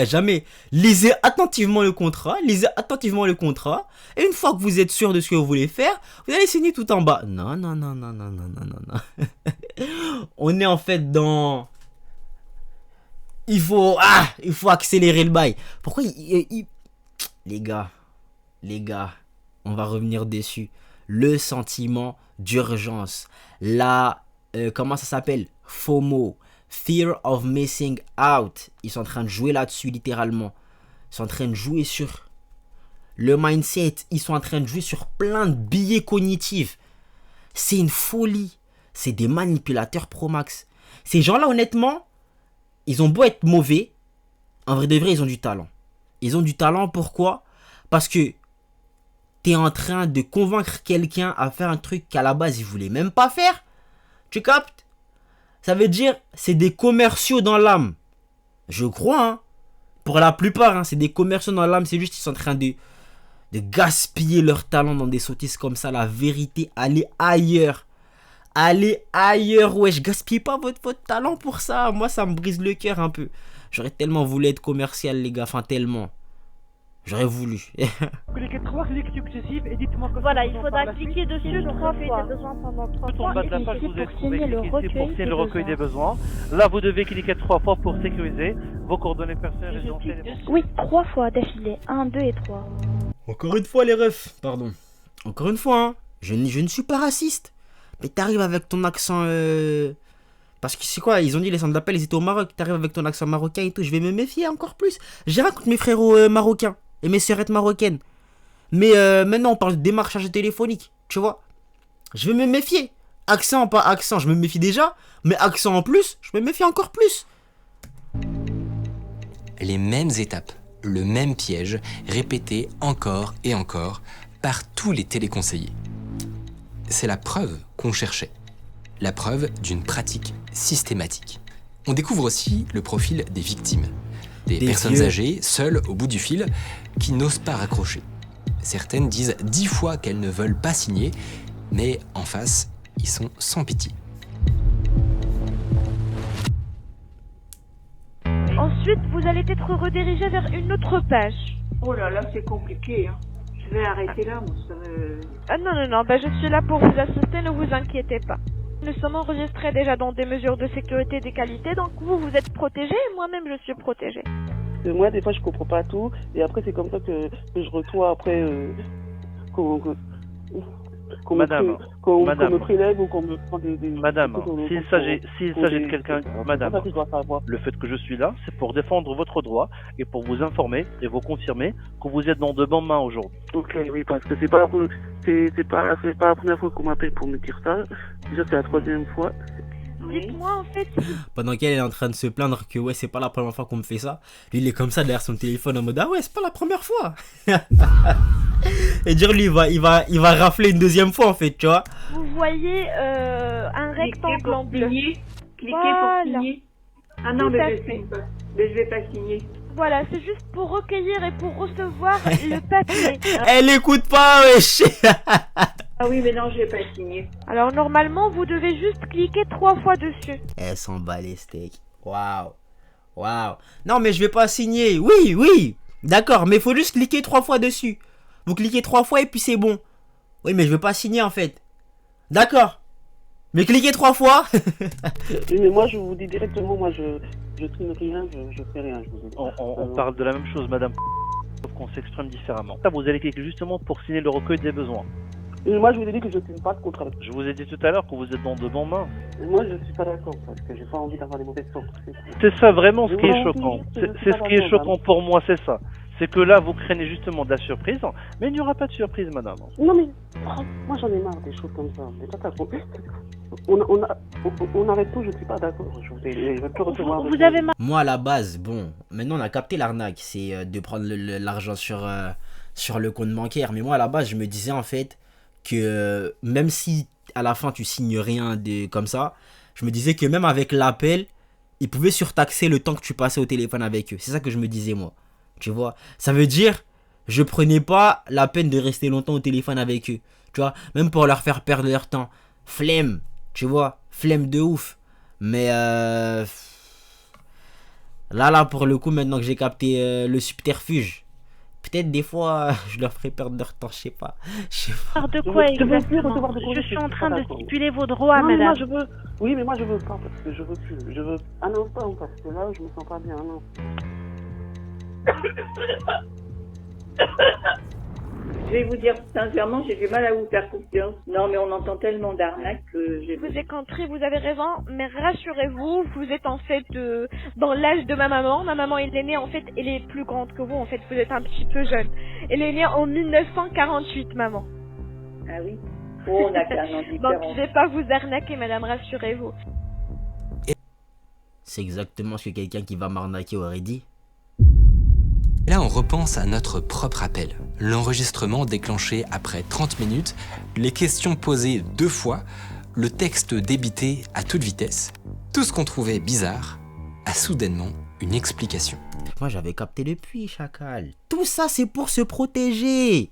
A: Lisez attentivement le contrat, et une fois que vous êtes sûr de ce que vous voulez faire, vous allez signer tout en bas. Non. On est en fait dans... Il faut accélérer le bail. Pourquoi Les gars, on va revenir dessus. Le sentiment d'urgence. Comment ça s'appelle? FOMO. Fear of missing out. Ils sont en train de jouer là-dessus, littéralement. Ils sont en train de jouer sur le mindset. Ils sont en train de jouer sur plein de biais cognitifs. C'est une folie. C'est des manipulateurs pro max. Ces gens-là, honnêtement, ils ont beau être mauvais. En vrai de vrai, ils ont du talent. Ils ont du talent, pourquoi? Parce que t'es en train de convaincre quelqu'un à faire un truc qu'à la base il voulait même pas faire. Tu captes? Ça veut dire c'est des commerciaux dans l'âme. Je crois, hein. Pour la plupart, hein, c'est des commerciaux dans l'âme. C'est juste qu'ils sont en train de gaspiller leur talent dans des sottises comme ça. La vérité, allez ailleurs. Ouais, je gaspille pas votre talent pour ça. Moi, ça me brise le cœur un peu. J'aurais tellement voulu être commercial, les gars. Enfin, tellement. J'aurais voulu.
E: Cliquez 3 clics successifs et dites-moi que
D: voilà, il faudra cliquer dessus 3 fois.
E: Tout en bas de la page, vous devez cliquer ici pour signer le recueil des besoins. Là, vous devez cliquer 3 fois pour sécuriser vos coordonnées personnelles résidentielles.
D: Oui, 3 fois d'affilée. 1, 2 et 3.
A: Encore une fois, les refs. Pardon. Encore une fois, hein. Je ne suis pas raciste. Mais t'arrives avec ton accent... Parce que c'est quoi? Ils ont dit les centres d'appel, ils étaient au Maroc. T'arrives avec ton accent marocain et tout. Je vais me méfier encore plus. J'ai rien contre mes frérots marocains. Et mes sœurettes marocaines. Mais maintenant, on parle de démarchage téléphonique. Tu vois? Je vais me méfier. Accent, pas accent, je me méfie déjà. Mais accent en plus, je me méfie encore plus.
B: Les mêmes étapes, le même piège, répété encore et encore par tous les téléconseillers. C'est la preuve qu'on cherchait. La preuve d'une pratique systématique. On découvre aussi le profil des victimes. Des personnes âgées, seules au bout du fil, qui n'osent pas raccrocher. Certaines disent 10 fois qu'elles ne veulent pas signer, mais en face, ils sont sans pitié.
D: Ensuite, vous allez être redirigé vers une autre page.
C: Oh là là, c'est compliqué, hein. Je vais arrêter là, moi, ça me...
D: Ah non, je suis là pour vous assister, ne vous inquiétez pas. Nous sommes enregistrés déjà dans des mesures de sécurité et de qualité, donc vous êtes protégés et moi-même je suis protégée.
P: Moi, des fois, je comprends pas tout, et après, c'est comme ça que je reçois après qu'on me prélève ou qu'on me prend des...
E: Madame, s'il s'agit de quelqu'un... Madame, le fait que je suis là, c'est pour défendre votre droit et pour vous informer et vous confirmer que vous êtes dans de bonnes mains aujourd'hui.
P: Ok, oui, parce que c'est pas la première fois qu'on m'appelle pour me dire ça. Déjà, c'est la 3e fois.
D: Dites-moi en fait.
A: Pendant qu'elle est en train de se plaindre que ouais, c'est pas la première fois qu'on me fait ça, lui il est comme ça derrière son téléphone en mode ah ouais, c'est pas la première fois. Et dire lui il va rafler une 2e fois en fait, tu vois.
D: Vous voyez un rectangle en bleu.
C: Cliquez pour signer. Ah non, mais je vais pas signer.
D: Voilà, c'est juste pour recueillir et pour recevoir le papier.
A: Elle écoute pas, wesh.
C: Ah oui, mais non, je vais pas signer.
D: Alors normalement, vous devez juste cliquer 3 fois dessus.
A: Elle s'en bat les steaks. Waouh. Non, mais je vais pas signer. Oui. D'accord, mais faut juste cliquer 3 fois dessus. Vous cliquez 3 fois et puis c'est bon. Oui, mais je vais pas signer en fait. D'accord. Mais cliquez 3 fois.
P: Oui, mais moi je vous dis directement, moi je trime rien, je fais rien.
E: On parle de la même chose, madame. Sauf qu'on s'exprime différemment. Là, vous allez cliquer justement pour signer le recueil des besoins.
P: Et moi je vous ai dit que je ne signe pas de contrat.
E: Je vous ai dit tout à l'heure que vous êtes dans de bonnes mains.
P: Et moi je suis pas d'accord parce que j'ai pas envie d'avoir des mauvaises sortes.
E: C'est ça vraiment ce qui est choquant. C'est ce qui est choquant pour moi, c'est ça. C'est que là, vous craignez justement de la surprise, mais il n'y aura pas de surprise, madame.
P: Non mais, moi j'en ai marre des choses comme ça. Mais toi, on arrête tout, je ne suis pas d'accord. Je veux plus recevoir
D: Vous avez marre.
A: Moi à la base, bon, maintenant on a capté l'arnaque, c'est de prendre l'argent sur le compte bancaire. Mais moi à la base, je me disais en fait que même si à la fin tu signes rien comme ça, je me disais que même avec l'appel, ils pouvaient surtaxer le temps que tu passais au téléphone avec eux. C'est ça que je me disais moi. Tu vois, ça veut dire, je prenais pas la peine de rester longtemps au téléphone avec eux. Tu vois, même pour leur faire perdre leur temps. Flemme, tu vois, flemme de ouf. Mais là, pour le coup, maintenant que j'ai capté le subterfuge, peut-être des fois, je leur ferai perdre leur temps, je sais pas.
D: De quoi exactement? Je suis en train de stipuler vos droits, madame.
P: Moi, je veux... Oui, mais moi, je veux pas, parce que je veux plus. Je veux un instant, parce que là, je me sens pas bien, non.
C: Je vais vous dire sincèrement, j'ai du mal à vous faire confiance. Non, mais on entend tellement d'arnaques que j'ai...
D: Vous avez compris, vous avez raison, mais rassurez-vous, vous êtes en fait dans l'âge de ma maman. Ma maman, elle est née, en fait, elle est plus grande que vous, en fait, vous êtes un petit peu jeune. Elle est née en 1948, maman.
C: Ah oui? Oh, on a qu'un an différent.
D: Donc, je vais pas vous arnaquer, madame, rassurez-vous.
A: C'est exactement ce que quelqu'un qui va m'arnaquer aurait dit.
B: Là, on repense à notre propre appel. L'enregistrement déclenché après 30 minutes, les questions posées 2 fois, le texte débité à toute vitesse. Tout ce qu'on trouvait bizarre a soudainement une explication.
A: Moi, j'avais capté depuis, chacal. Tout ça, c'est pour se protéger.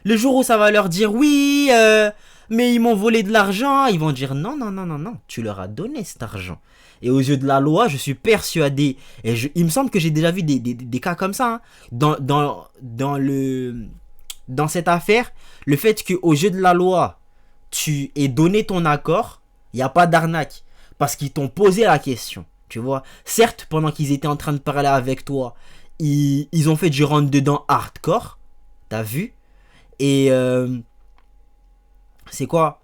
A: Le jour où ça va leur dire oui, mais ils m'ont volé de l'argent, ils vont dire non, tu leur as donné cet argent. Et aux yeux de la loi, je suis persuadé, et il me semble que j'ai déjà vu des cas comme ça, hein, dans cette affaire, le fait qu'aux yeux de la loi, tu aies donné ton accord, il n'y a pas d'arnaque, parce qu'ils t'ont posé la question, tu vois. Certes, pendant qu'ils étaient en train de parler avec toi, ils ont fait du rentre-dedans hardcore, t'as vu, et c'est quoi?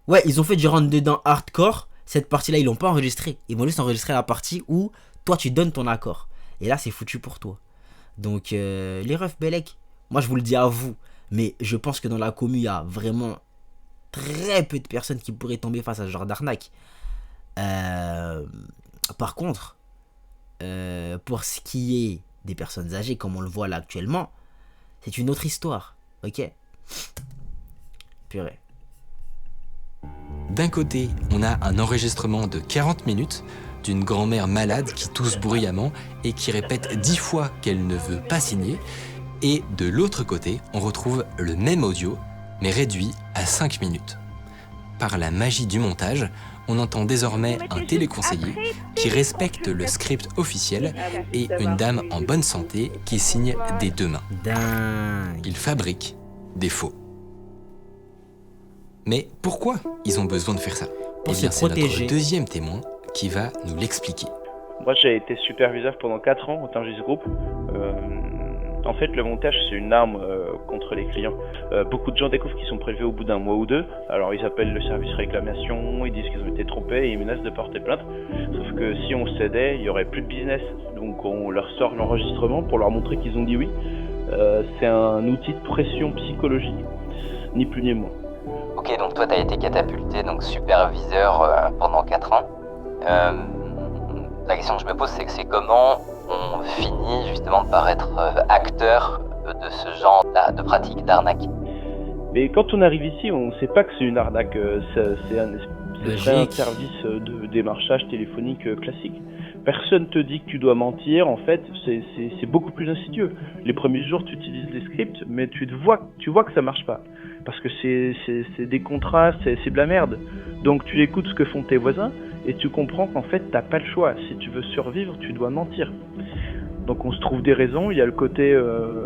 A: Ouais, ils ont fait du rentre-dedans hardcore. Cette partie-là, ils l'ont pas enregistrée. Ils vont juste enregistrer la partie où toi, tu donnes ton accord. Et là, c'est foutu pour toi. Donc, les refs Bellec, moi, je vous le dis à vous. Mais je pense que dans la commu, il y a vraiment très peu de personnes qui pourraient tomber face à ce genre d'arnaque. Par contre, pour ce qui est des personnes âgées, comme on le voit là actuellement, c'est une autre histoire. Ok? Purée.
B: D'un côté, on a un enregistrement de 40 minutes d'une grand-mère malade qui tousse bruyamment et qui répète 10 fois qu'elle ne veut pas signer. Et de l'autre côté, on retrouve le même audio, mais réduit à 5 minutes. Par la magie du montage, on entend désormais un téléconseiller qui respecte le script officiel et une dame en bonne santé qui signe des 2 mains. Il fabrique des faux. Mais pourquoi ils ont besoin de faire ça? Eh bien, c'est notre deuxième témoin qui va nous l'expliquer.
E: Moi, j'ai été superviseur pendant 4 ans au Tingis Group. En fait, le montage, c'est une arme contre les clients. Beaucoup de gens découvrent qu'ils sont prélevés au bout d'un mois ou 2. Alors, ils appellent le service réclamation, ils disent qu'ils ont été trompés et ils menacent de porter plainte. Sauf que si on cédait, il n'y aurait plus de business. Donc, on leur sort l'enregistrement pour leur montrer qu'ils ont dit oui. C'est un outil de pression psychologique, ni plus ni moins.
Q: Ok, donc toi, tu as été catapulté, donc superviseur pendant 4 ans. La question que je me pose, c'est comment on finit justement par être acteur de ce genre de pratique d'arnaque.
E: Mais quand on arrive ici, on ne sait pas que c'est une arnaque. C'est un service de démarchage téléphonique classique. Personne te dit que tu dois mentir. En fait, c'est beaucoup plus insidieux. Les premiers jours, tu utilises les scripts, mais tu vois que ça marche pas. Parce que c'est des contrats, c'est de la merde. Donc tu écoutes ce que font tes voisins et tu comprends qu'en fait t'as pas le choix. Si tu veux survivre, tu dois mentir. Donc on se trouve des raisons. Il y a le côté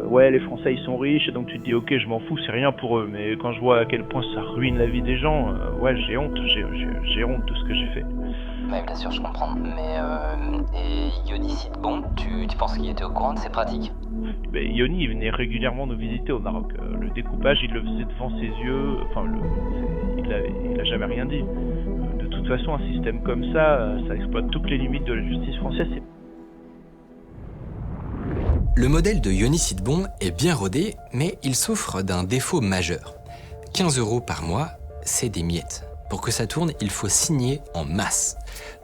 E: ouais, les Français ils sont riches et donc tu te dis ok, je m'en fous, c'est rien pour eux. Mais quand je vois à quel point ça ruine la vie des gens, ouais, j'ai honte de ce que j'ai fait.
Q: Ouais, bien sûr, je comprends. Mais et Yoni Bon, tu penses qu'il était au courant de ces pratiques?
E: Ben, Yoni, il venait régulièrement nous visiter au Maroc. Le découpage, il le faisait devant ses yeux. Enfin, il a jamais rien dit. De toute façon, un système comme ça exploite toutes les limites de la justice française.
B: Le modèle de Yoni Sitbon est bien rodé, mais il souffre d'un défaut majeur. 15 € par mois, c'est des miettes. Pour que ça tourne, il faut signer en masse.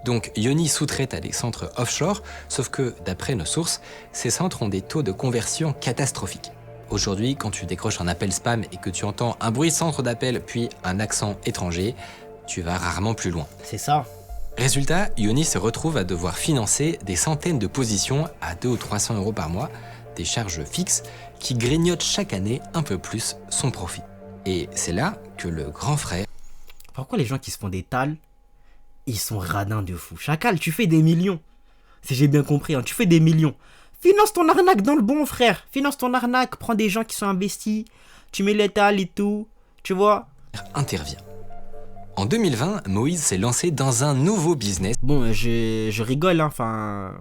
B: Donc Yoni sous-traite à des centres offshore, sauf que, d'après nos sources, ces centres ont des taux de conversion catastrophiques. Aujourd'hui, quand tu décroches un appel spam et que tu entends un bruit centre d'appel puis un accent étranger, tu vas rarement plus loin.
A: C'est ça.
B: Résultat, Yoni se retrouve à devoir financer des centaines de positions à 200 ou 300 € par mois, des charges fixes qui grignotent chaque année un peu plus son profit. Et c'est là que le grand frère...
A: Pourquoi les gens qui se font des tals, ils sont radins de fou? Chacal, tu fais des millions. Si j'ai bien compris, hein, tu fais des millions. Finance ton arnaque dans le bon, frère. Finance ton arnaque, prends des gens qui sont investis, tu mets les tals et tout, tu vois.
B: Intervient. En 2020, Moïse s'est lancé dans un nouveau business.
A: Bon, je rigole, hein, enfin...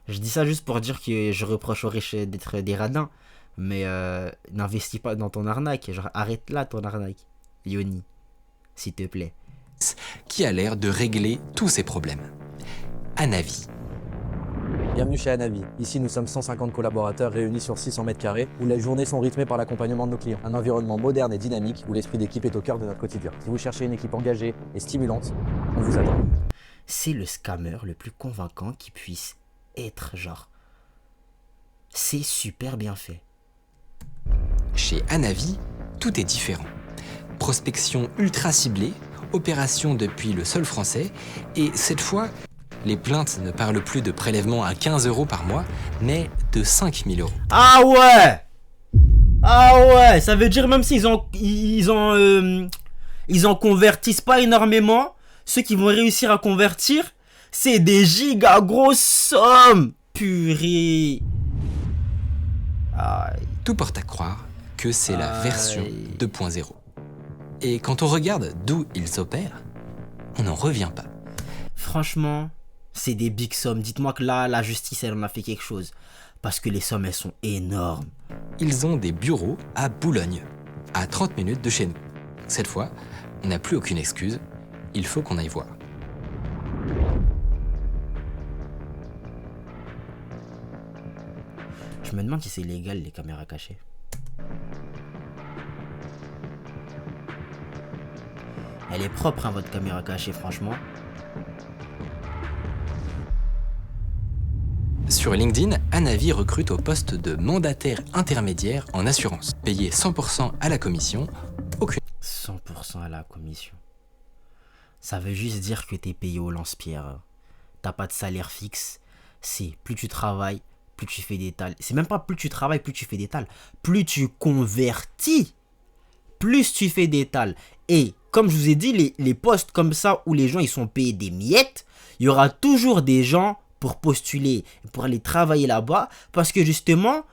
A: Je dis ça juste pour dire que je reproche aux riches d'être des radins. Mais n'investis pas dans ton arnaque. Genre, arrête là ton arnaque, Yoni. S'il te plaît.
B: Qui a l'air de régler tous ces problèmes. Anavi.
R: Bienvenue chez Anavi. Ici, nous sommes 150 collaborateurs réunis sur 600 mètres carrés où les journées sont rythmées par l'accompagnement de nos clients. Un environnement moderne et dynamique où l'esprit d'équipe est au cœur de notre quotidien. Si vous cherchez une équipe engagée et stimulante, on vous attend.
A: C'est le scammer le plus convaincant qui puisse être, genre. C'est super bien fait.
B: Chez Anavi, tout est différent. Prospection ultra ciblée, opération depuis le sol français, et cette fois, les plaintes ne parlent plus de prélèvement à 15 € par mois, mais de 5 000 €.
A: Ah ouais! Ah ouais! Ça veut dire même s'ils en convertissent pas énormément, ceux qui vont réussir à convertir, c'est des giga grosses sommes! Purée! Aïe.
B: Tout porte à croire que c'est la version 2.0. Et quand on regarde d'où ils opèrent, on n'en revient pas.
A: Franchement, c'est des big sommes. Dites-moi que là, la justice, elle en a fait quelque chose. Parce que les sommes, elles sont énormes.
B: Ils ont des bureaux à Boulogne, à 30 minutes de chez nous. Cette fois, on n'a plus aucune excuse, il faut qu'on aille voir.
A: Je me demande si c'est légal, les caméras cachées. Elle est propre, hein, votre caméra cachée, franchement.
B: Sur LinkedIn, Anavi recrute au poste de mandataire intermédiaire en assurance. Payé 100% à la commission, aucune...
A: 100% à la commission. Ça veut juste dire que t'es payé au lance-pierre. T'as pas de salaire fixe. C'est plus tu travailles, plus tu fais des tals. C'est même pas plus tu travailles, plus tu fais des tals. Plus tu convertis, plus tu fais des tals. Et comme je vous ai dit, les postes comme ça où les gens ils sont payés des miettes, il y aura toujours des gens pour postuler, pour aller travailler là-bas, parce que justement,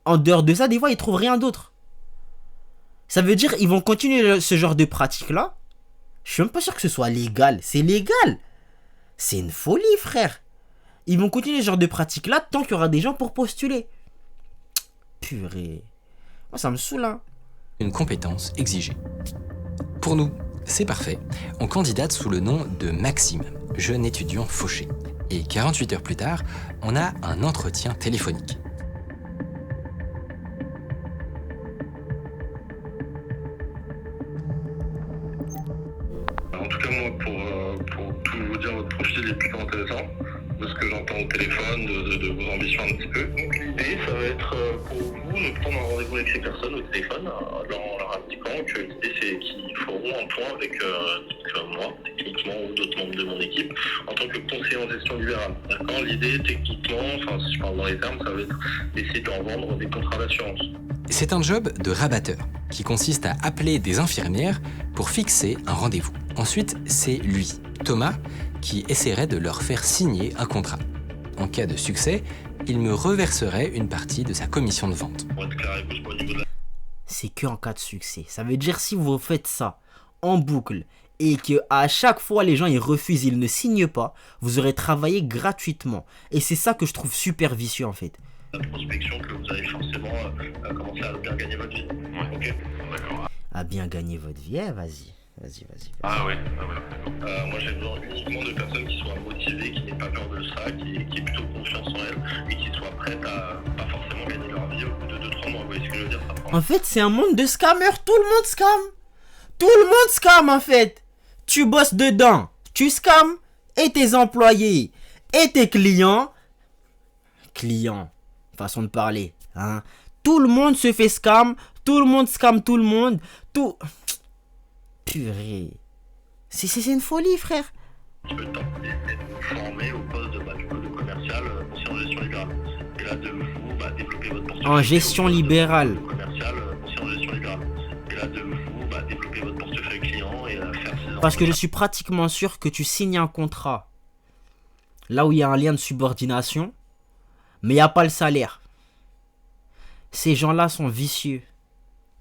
A: en dehors de ça, des fois, ils trouvent rien d'autre. Ça veut dire ils vont continuer ce genre de pratique-là. Je suis même pas sûr que ce soit légal. C'est légal. C'est une folie, frère. Ils vont continuer ce genre de pratique-là tant qu'il y aura des gens pour postuler. Purée. Moi, ça me saoule, hein.
B: Une compétence exigée. Pour nous, c'est parfait. On candidate sous le nom de Maxime, jeune étudiant fauché. Et 48 heures plus tard, on a un entretien téléphonique.
J: En tout cas, moi, pour tout vous dire, votre profil est plutôt intéressant, de ce que j'entends au téléphone, de vos ambitions un petit peu. Donc l'idée, ça va être pour vous de prendre un rendez-vous avec ces personnes au téléphone, leur indiquant que l'idée, c'est qu'ils feront un point avec moi, techniquement, ou d'autres membres de mon équipe, en tant que conseiller en gestion libérale. D'accord. L'idée, techniquement, enfin, si je parle dans les termes, ça va être d'essayer de leur vendre des contrats d'assurance.
B: C'est un job de rabatteur, qui consiste à appeler des infirmières pour fixer un rendez-vous. Ensuite, c'est lui, Thomas, qui essaierait de leur faire signer un contrat. En cas de succès, il me reverserait une partie de sa commission de vente.
A: C'est que en cas de succès. Ça veut dire si vous faites ça en boucle et que à chaque fois les gens ils refusent, ils ne signent pas, vous aurez travaillé gratuitement. Et c'est ça que je trouve super vicieux en fait.
J: La prospection que vous allez forcément commencer à bien gagner votre vie. Ouais. Ok, d'accord.
A: À bien gagner votre vie, vas-y.
K: Ah ouais, d'accord.
J: Moi j'ai besoin uniquement de personnes qui soient motivées, qui n'aient pas peur de ça, qui aient plutôt confiance en elles et qui soient prêtes à pas forcément
F: radier au bout de 2-3 mois, vous voyez ce que je veux dire, ça prend.
A: En fait, c'est un monde de scammers, tout le monde scam. Tout le monde scam en fait. Tu bosses dedans, tu scams, et tes employés, et tes clients, façon de parler, hein. Tout le monde se fait scam, tout le monde scam tout le monde, tout... Purée. C'est une folie, frère.
F: Un petit peu de temps, et vous former au poste de commercial conseiller en gestion libérale. Et là, de vous développer votre portefeuille.
A: En gestion libérale.
F: Commercial conseiller en gestion libérale. Et là, de vous développer votre portefeuille client et faire ses...
A: Parce que je suis pratiquement sûr que tu signes un contrat là où il y a un lien de subordination, mais il n'y a pas le salaire. Ces gens-là sont vicieux.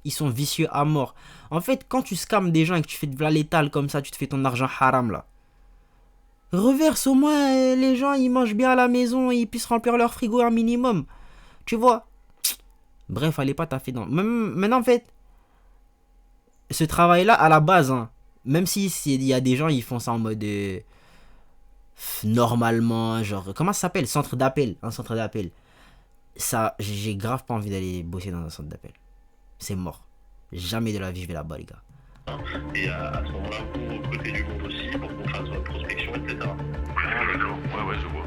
A: Ils sont vicieux à mort. En fait, quand tu scams des gens et que tu fais de la létale comme ça, tu te fais ton argent haram là. Reverse au moins, les gens ils mangent bien à la maison et ils puissent remplir leur frigo un minimum. Tu vois. Bref, allez pas taffer dans... Maintenant en fait, ce travail-là à la base, hein, même si il y a des gens ils font ça en mode... normalement, genre... Comment ça s'appelle? Centre d'appel. Un centre d'appel. Ça, j'ai grave pas envie d'aller bosser dans un centre d'appel. C'est mort. Jamais de la vie je vais là-bas les gars.
F: Et à ce moment-là, vous recrutez du monde aussi pour qu'on fasse votre prospection, etc.
K: Ah d'accord, ouais je vois.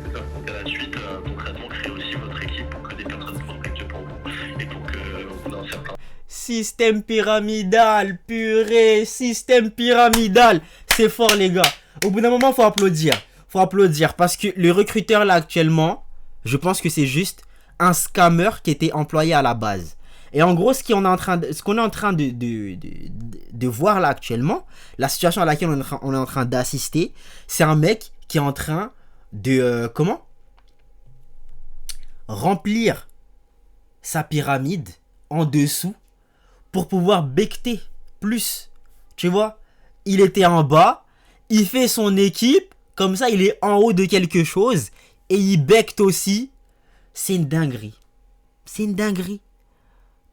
F: C'est ça. Donc à la suite, concrètement, créer aussi votre équipe pour que des personnes prospectent pour vous. Et pour que dans certains...
A: Système pyramidal, purée, système pyramidal. C'est fort les gars. Au bout d'un moment, faut applaudir. Faut applaudir parce que le recruteur là actuellement, je pense que c'est juste un scammer qui était employé à la base. Et en gros, ce qu'on est en train de voir là actuellement, la situation à laquelle on est en train d'assister, c'est un mec qui est en train de remplir sa pyramide en dessous pour pouvoir becter plus. Tu vois, il était en bas, il fait son équipe, comme ça il est en haut de quelque chose et il becte aussi. C'est une dinguerie. C'est une dinguerie.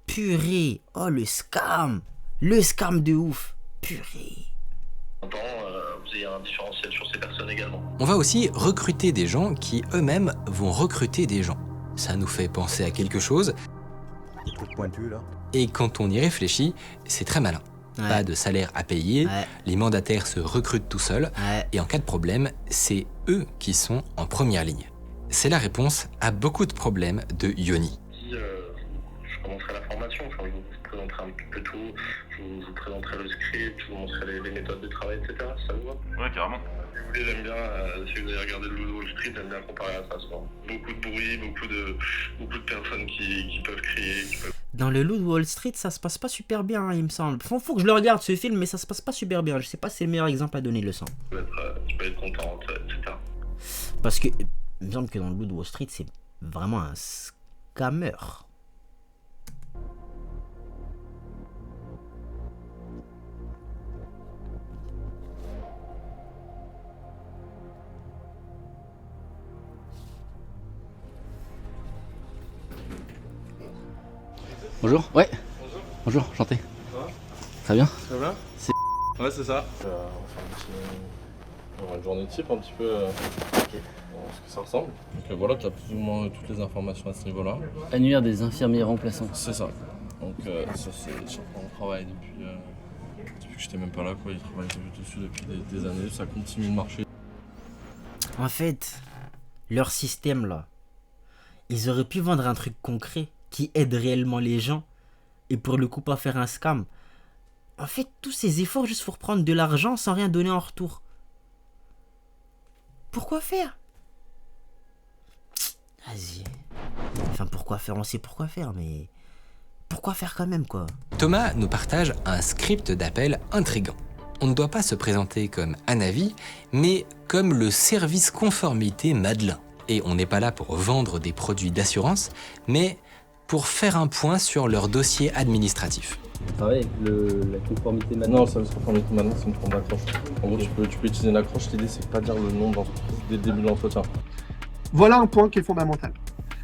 A: Purée. Oh, le scam. Le scam de ouf. Purée.
F: Vous ayez un différentiel sur ces personnes également.
B: On va aussi recruter des gens qui eux-mêmes vont recruter des gens. Ça nous fait penser à quelque chose.
R: Pointu, là.
B: Et quand on y réfléchit, c'est très malin. Ouais. Pas de salaire à payer, ouais. Les mandataires se recrutent tout seuls, ouais. Et en cas de problème, c'est eux qui sont en première ligne. C'est la réponse à beaucoup de problèmes de Yoni.
F: Je commencerai la formation, je vous présenterai un petit peu tout, je vous présenterai le script, je vous montrerai les méthodes de travail, etc. Ça vous va?
K: Ouais, carrément.
F: Si vous voulez, j'aime bien, si vous avez regardé le Wall Street, j'aime bien comparer à ça souvent. Beaucoup de bruit, beaucoup de personnes qui peuvent crier,
A: Dans le Loup de Wall Street, ça se passe pas super bien, hein, il me semble. Faut que je le regarde ce film, mais ça se passe pas super bien. Je sais pas si c'est le meilleur exemple à donner le sang.
F: Tu peux être contente, etc.
A: Parce que, il me semble que dans le Loup de Wall Street, c'est vraiment un scammer.
S: Bonjour, ouais. Bonjour, enchanté.
T: Ça va?
S: Très bien.
T: Très bien.
S: C'est...
T: Ouais, c'est ça. On va une journée type un petit peu ce que ça ressemble. Donc voilà, tu as plus ou moins toutes les informations à ce niveau-là.
S: Annuaire des infirmiers remplaçants.
T: C'est ça. Donc ça c'est sur quoi on travaille depuis que j'étais même pas là, quoi. Ils travaillent dessus depuis des années, ça continue de marcher.
A: En fait, leur système là, ils auraient pu vendre un truc concret qui aide réellement les gens et pour le coup pas faire un scam. En fait, tous ces efforts juste pour prendre de l'argent sans rien donner en retour. Pourquoi faire? Vas-y. Enfin, pourquoi faire? On sait pourquoi faire, mais... Pourquoi faire quand même, quoi?
B: Thomas nous partage un script d'appel intriguant. On ne doit pas se présenter comme Anavi, mais comme le service conformité Madelin. Et on n'est pas là pour vendre des produits d'assurance, mais pour faire un point sur leur dossier administratif.
S: Pareil, la conformité Madelin.
T: Non, le service conformité Madelin, c'est une forme d'accroche. En gros, tu peux utiliser une accroche, l'idée c'est pas dire le nom dès le début de l'entretien.
L: Voilà un point qui est fondamental.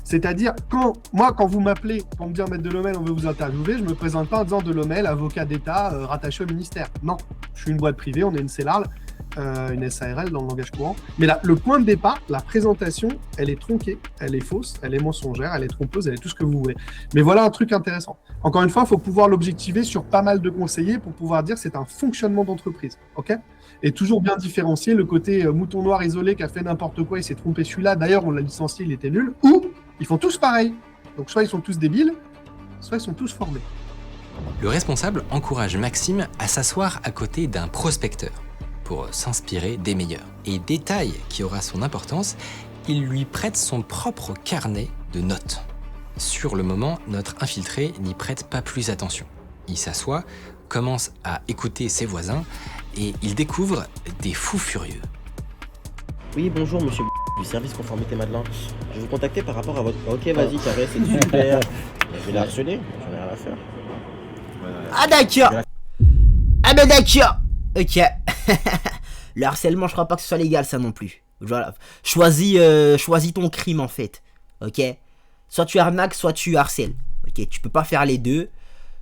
L: C'est-à-dire, quand vous m'appelez pour me dire Maître Delhommel, on veut vous interviewer, je me présente pas en disant Delhommel, avocat d'État rattaché au ministère. Non, je suis une boîte privée, on est une CELARL. une SARL dans le langage courant. Mais là, le point de départ, la présentation, elle est tronquée, elle est fausse, elle est mensongère, elle est trompeuse, elle est tout ce que vous voulez. Mais voilà un truc intéressant. Encore une fois, il faut pouvoir l'objectiver sur pas mal de conseillers pour pouvoir dire que c'est un fonctionnement d'entreprise. Ok ? Et toujours bien différencier le côté mouton noir isolé qui a fait n'importe quoi, il s'est trompé celui-là, d'ailleurs on l'a licencié, il était nul, ou ils font tous pareil. Donc soit ils sont tous débiles, soit ils sont tous formés.
B: Le responsable encourage Maxime à s'asseoir à côté d'un prospecteur pour s'inspirer des meilleurs. Et détail qui aura son importance, il lui prête son propre carnet de notes. Sur le moment, notre infiltré n'y prête pas plus attention. Il s'assoit, commence à écouter ses voisins et il découvre des fous furieux.
U: Oui, bonjour monsieur du service conformité Madelin. Je vous contactais par rapport à votre... Ok, vas-y, carré, c'est super. Je vais la harceler, j'en ai rien à faire.
A: Ah d'accord. Ah ben d'accord. Ok. Le harcèlement, je crois pas que ce soit légal ça non plus. Voilà. Choisis ton crime en fait. Ok. Soit tu arnaques, soit tu harcèles. Ok. Tu peux pas faire les deux.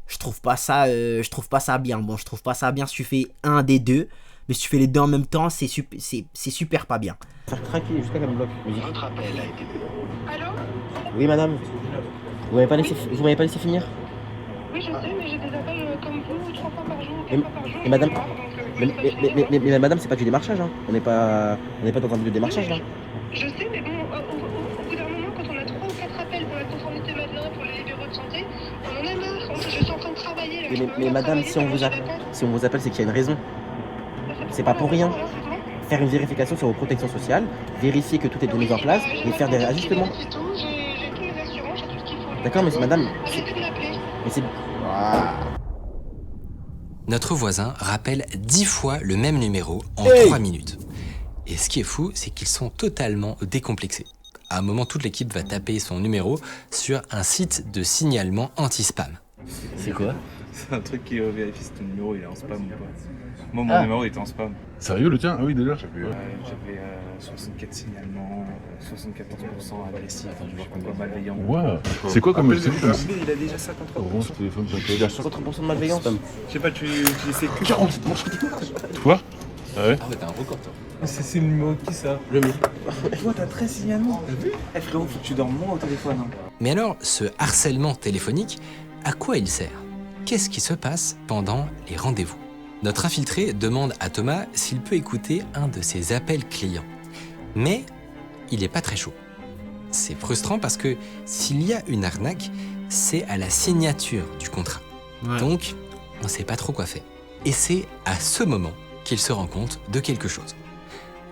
A: Je trouve pas ça bien. Bon, je trouve pas ça bien si tu fais un des deux. Mais si tu fais les deux en même temps, c'est super pas bien.
U: Faire craquer jusqu'à qu'elle me bloque.
J: Votre appel a été...
U: Allô? Oui madame. Vous m'avez pas laissé finir?
V: Oui, je sais, mais j'ai des appels comme vous 3 fois par jour, 4 fois par jour.
U: Et madame, mais madame, c'est pas du démarchage, hein. On n'est pas dans un but de démarchage, là.
V: Je sais, mais bon, au bout d'un moment, quand on a 3 ou 4 appels pour la conformité Madelin, pour les libéraux de santé, on en a marre. Je suis en train de travailler. Là,
U: mais madame, si on vous appelle, c'est qu'il y a une raison. C'est pas pour rien. Faire une vérification sur vos protections sociales, vérifier que tout est bien mis en place et faire des ajustements.
V: J'ai tous les assurances, j'ai tout ce qu'il faut.
U: D'accord, mais madame...
V: Arrêtez de m'appeler.
U: Mais c'est...
B: Notre voisin rappelle 10 fois le même numéro en 3 minutes. Et ce qui est fou, c'est qu'ils sont totalement décomplexés. À un moment, toute l'équipe va taper son numéro sur un site de signalement anti-spam.
S: C'est quoi?
T: C'est un truc qui vérifie si ton numéro il est en spam ou pas. Moi, mon numéro était en spam.
W: Sérieux, le tien? Ah oui, déjà, j'avais
T: 64 signalements, 74% agressifs, malveillants.
W: Ouais. C'est quoi comme site?
T: Il a déjà 53%.
W: Orange téléphone,
U: Il y a 53% de malveillance.
T: Je sais pas, tu sais que
W: 40%. Quoi? Ah ouais?
T: Ah ouais, t'as un record, toi. C'est le numéro qui, ça?
U: Le mien.
T: Toi, t'as 13 signalements, t'as vu? Eh frérot, faut que tu dormes moins au téléphone. Hein.
B: Mais alors, ce harcèlement téléphonique, à quoi il sert? Qu'est-ce qui se passe pendant les rendez-vous? Notre infiltré demande à Thomas s'il peut écouter un de ses appels clients. Mais il n'est pas très chaud. C'est frustrant parce que s'il y a une arnaque, c'est à la signature du contrat. Ouais. Donc, on ne sait pas trop quoi faire. Et c'est à ce moment qu'il se rend compte de quelque chose.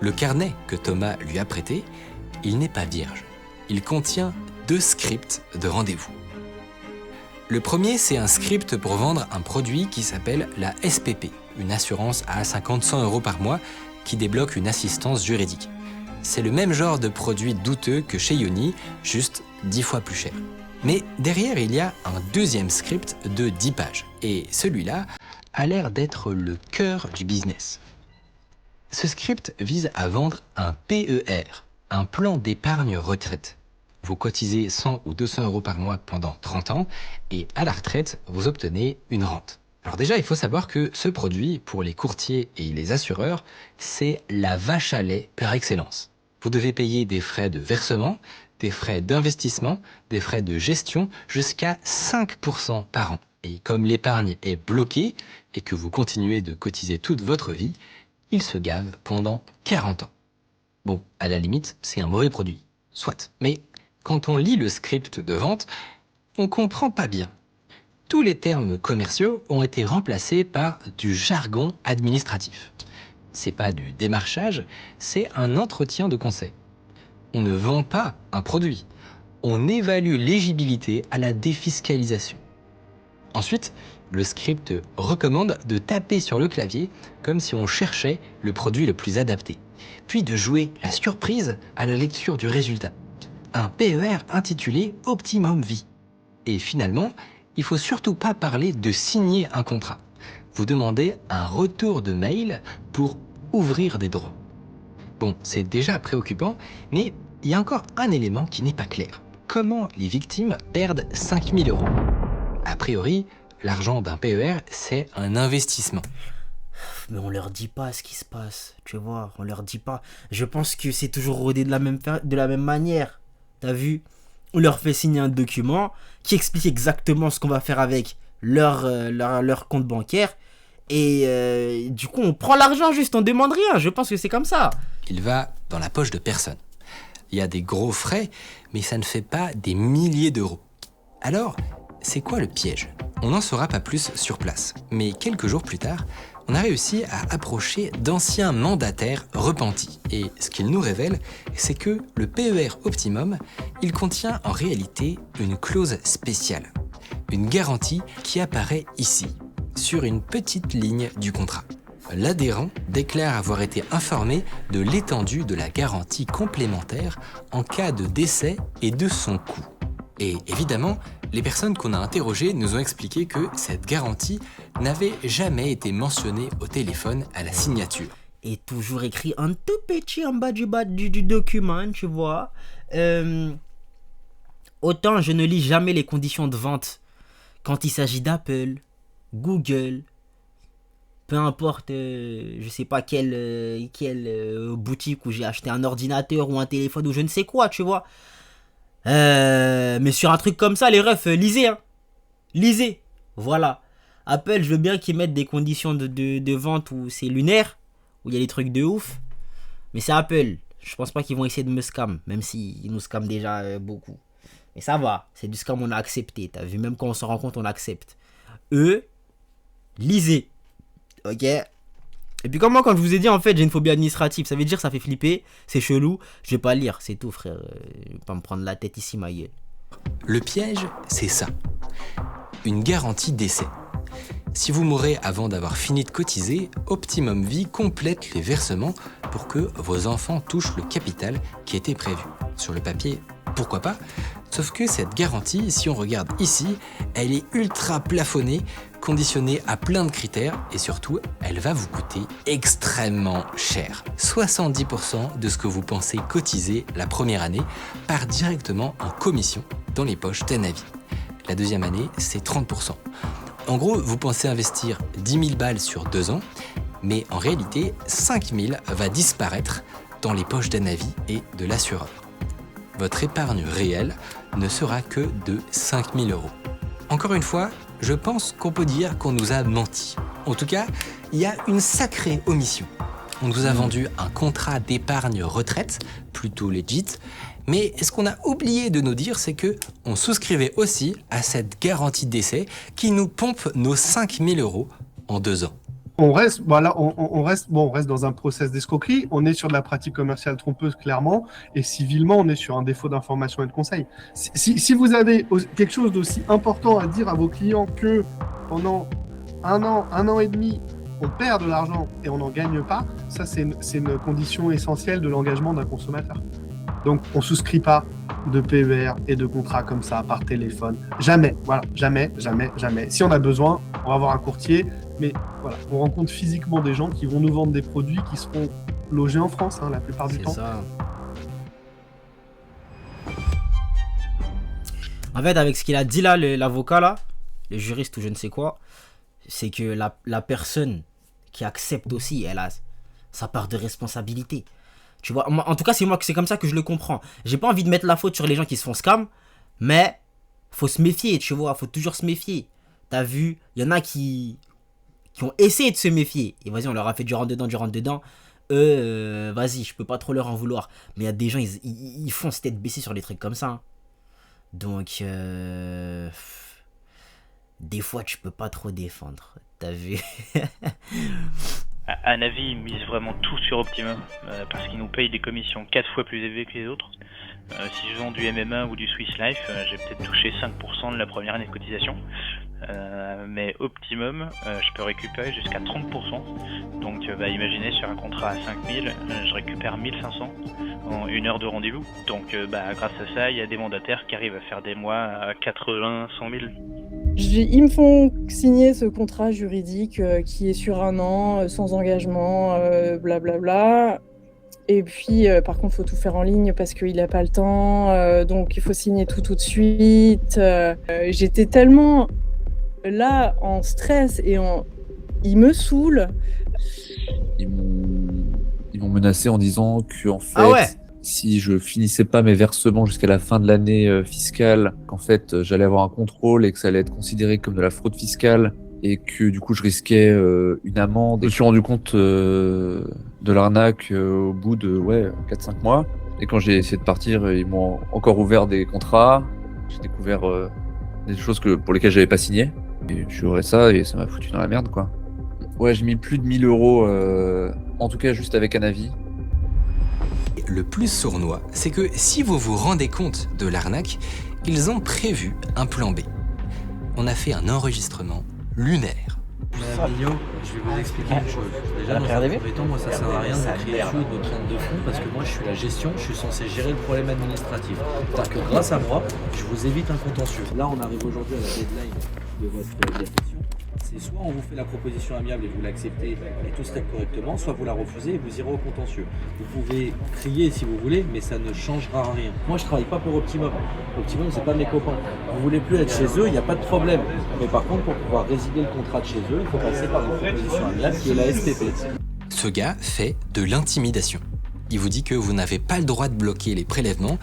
B: Le carnet que Thomas lui a prêté, il n'est pas vierge. Il contient 2 scripts de rendez-vous. Le premier, c'est un script pour vendre un produit qui s'appelle la SPP, une assurance à 50-100 € par mois qui débloque une assistance juridique. C'est le même genre de produit douteux que chez Yoni, juste 10 fois plus cher. Mais derrière, il y a un deuxième script de 10 pages. Et celui-là a l'air d'être le cœur du business. Ce script vise à vendre un PER, un plan d'épargne retraite. Vous cotisez 100 ou 200 € par mois pendant 30 ans et à la retraite, vous obtenez une rente. Alors déjà, il faut savoir que ce produit, pour les courtiers et les assureurs, c'est la vache à lait par excellence. Vous devez payer des frais de versement, des frais d'investissement, des frais de gestion, jusqu'à 5% par an. Et comme l'épargne est bloquée et que vous continuez de cotiser toute votre vie, il se gave pendant 40 ans. Bon, à la limite, c'est un mauvais produit. Soit. Mais quand on lit le script de vente, on comprend pas bien. Tous les termes commerciaux ont été remplacés par du jargon administratif. C'est pas du démarchage, c'est un entretien de conseil. On ne vend pas un produit. On évalue l'éligibilité à la défiscalisation. Ensuite, le script recommande de taper sur le clavier comme si on cherchait le produit le plus adapté, puis de jouer la surprise à la lecture du résultat. Un PER intitulé Optimum Vie. Et finalement, il faut surtout pas parler de signer un contrat. Vous demandez un retour de mail pour ouvrir des droits. Bon, c'est déjà préoccupant, mais il y a encore un élément qui n'est pas clair. Comment les victimes perdent 5 000 €? A priori, l'argent d'un PER, c'est un investissement.
A: Mais on leur dit pas ce qui se passe, tu vois, on leur dit pas. Je pense que c'est toujours rodé de la même manière. T'as vu? On leur fait signer un document qui explique exactement ce qu'on va faire avec leur compte bancaire. Et du coup, on prend l'argent juste, on demande rien. Je pense que c'est comme ça.
B: Il va dans la poche de personne. Il y a des gros frais, mais ça ne fait pas des milliers d'euros. Alors, c'est quoi le piège? On n'en saura pas plus sur place. Mais quelques jours plus tard, on a réussi à approcher d'anciens mandataires repentis. Et ce qu'il nous révèle, c'est que le PER Optimum, il contient en réalité une clause spéciale. Une garantie qui apparaît ici, sur une petite ligne du contrat. L'adhérent déclare avoir été informé de l'étendue de la garantie complémentaire en cas de décès et de son coût. Et évidemment, les personnes qu'on a interrogées nous ont expliqué que cette garantie n'avait jamais été mentionnée au téléphone à la signature.
A: Et toujours écrit un tout petit en bas du document, tu vois. Autant je ne lis jamais les conditions de vente quand il s'agit d'Apple, Google, peu importe, je sais pas quelle boutique où j'ai acheté un ordinateur ou un téléphone ou je ne sais quoi, tu vois. Mais sur un truc comme ça, les refs, lisez, hein. Lisez. Voilà. Apple, je veux bien qu'ils mettent des conditions de vente où c'est lunaire, où il y a des trucs de ouf. Mais c'est Apple. Je pense pas qu'ils vont essayer de me scam, même s'ils nous scamment déjà beaucoup. Mais ça va, c'est du scam, on a accepté. T'as vu, même quand on s'en rend compte, on accepte. Eux, lisez. Ok. Et puis comme moi, quand je vous ai dit, en fait, j'ai une phobie administrative. Ça veut dire, ça fait flipper, c'est chelou. Je vais pas lire, c'est tout, frère. Je vais pas me prendre la tête ici, ma gueule.
B: Le piège, c'est ça. Une garantie d'essai. Si vous mourrez avant d'avoir fini de cotiser, Optimum Vie complète les versements pour que vos enfants touchent le capital qui était prévu. Sur le papier, pourquoi pas? Sauf que cette garantie, si on regarde ici, elle est ultra plafonnée, conditionnée à plein de critères et surtout, elle va vous coûter extrêmement cher. 70% de ce que vous pensez cotiser la première année part directement en commission dans les poches d'Anavi. La deuxième année, c'est 30%. En gros, vous pensez investir 10 000 balles sur 2 ans, mais en réalité, 5 000 va disparaître dans les poches d'Anavi et de l'assureur. Votre épargne réelle ne sera que de 5 000 euros. Encore une fois, je pense qu'on peut dire qu'on nous a menti. En tout cas, il y a une sacrée omission. On nous a vendu un contrat d'épargne retraite, plutôt legit, mais ce qu'on a oublié de nous dire, c'est que on souscrivait aussi à cette garantie d'essai qui nous pompe nos 5 000 euros en 2 ans.
L: On reste dans un process d'escroquerie. On est sur de la pratique commerciale trompeuse, clairement, et civilement, on est sur un défaut d'information et de conseil. Si vous avez quelque chose d'aussi important à dire à vos clients que pendant un an et demi, on perd de l'argent et on n'en gagne pas, ça c'est une condition essentielle de l'engagement d'un consommateur. Donc, on ne souscrit pas de PER et de contrats comme ça par téléphone. Jamais, voilà, jamais. Si on a besoin, on va avoir un courtier, mais voilà, on rencontre physiquement des gens qui vont nous vendre des produits qui seront logés en France, la plupart du temps.
A: C'est ça. En fait, avec ce qu'il a dit là, l'avocat là, le juriste ou je ne sais quoi, c'est que la personne qui accepte aussi, elle a sa part de responsabilité. Tu vois, en tout cas, c'est comme ça que je le comprends. J'ai pas envie de mettre la faute sur les gens qui se font scam, mais faut se méfier, tu vois, faut toujours se méfier. T'as vu, il y en a qui ont essayé de se méfier. Et vas-y, on leur a fait du rentre-dedans. Vas-y, je peux pas trop leur en vouloir. Mais il y a des gens, ils foncent tête baissée sur les trucs comme ça. Hein. Donc, des fois, tu peux pas trop défendre. T'as vu?
G: Anavi mise vraiment tout sur Optimum parce qu'ils nous payent des commissions 4 fois plus élevées que les autres. Si je vends du MMA ou du Swiss Life, j'ai peut-être touché 5% de la première année de cotisation. Mais Optimum, je peux récupérer jusqu'à 30%. Donc imaginez sur un contrat à 5000, je récupère 1500 en 1 heure de rendez-vous. Donc grâce à ça, il y a des mandataires qui arrivent à faire des mois à 80, 100 000.
H: Ils me font signer ce contrat juridique qui est sur 1 an, sans engagement, blablabla. Et puis, par contre, il faut tout faire en ligne parce qu'il n'a pas le temps. Donc, il faut signer tout de suite. J'étais tellement là en stress et il me saoule.
I: ils m'ont menacé en disant que en fait,
A: Ah ouais.
I: si je finissais pas mes versements jusqu'à la fin de l'année fiscale, qu'en fait j'allais avoir un contrôle et que ça allait être considéré comme de la fraude fiscale et que du coup je risquais une amende. Je me suis rendu compte de l'arnaque au bout de 4-5 mois. Et quand j'ai essayé de partir, ils m'ont encore ouvert des contrats. J'ai découvert des choses pour lesquelles j'avais pas signé. Et je suis ça et ça m'a foutu dans la merde, quoi. Ouais, j'ai mis plus de 1000 euros, en tout cas juste avec un avis.
B: Le plus sournois, c'est que si vous vous rendez compte de l'arnaque, ils ont prévu un plan B. On a fait un enregistrement lunaire.
R: Madame Mignot, je vais vous expliquer une chose. Déjà, dans un premier temps, moi, ça sert à rien de me crier dessus et de me prendre de front parce que moi, je suis la gestion, je suis censé gérer le problème administratif. C'est-à-dire que grâce à moi, je vous évite un contentieux. Là, on arrive aujourd'hui à la deadline de votre défection. C'est soit on vous fait la proposition amiable et vous l'acceptez et tout se règle correctement, soit vous la refusez et vous irez au contentieux. Vous pouvez crier si vous voulez, mais ça ne changera rien. Moi, je travaille pas pour Optimum. Optimum, c'est pas mes copains. Vous voulez plus être chez eux, il n'y a pas de problème. Mais par contre, pour pouvoir résilier le contrat de chez eux, il faut passer par une proposition amiable qui est la SPP.
B: Ce gars fait de l'intimidation. Il vous dit que vous n'avez pas le droit de bloquer les prélèvements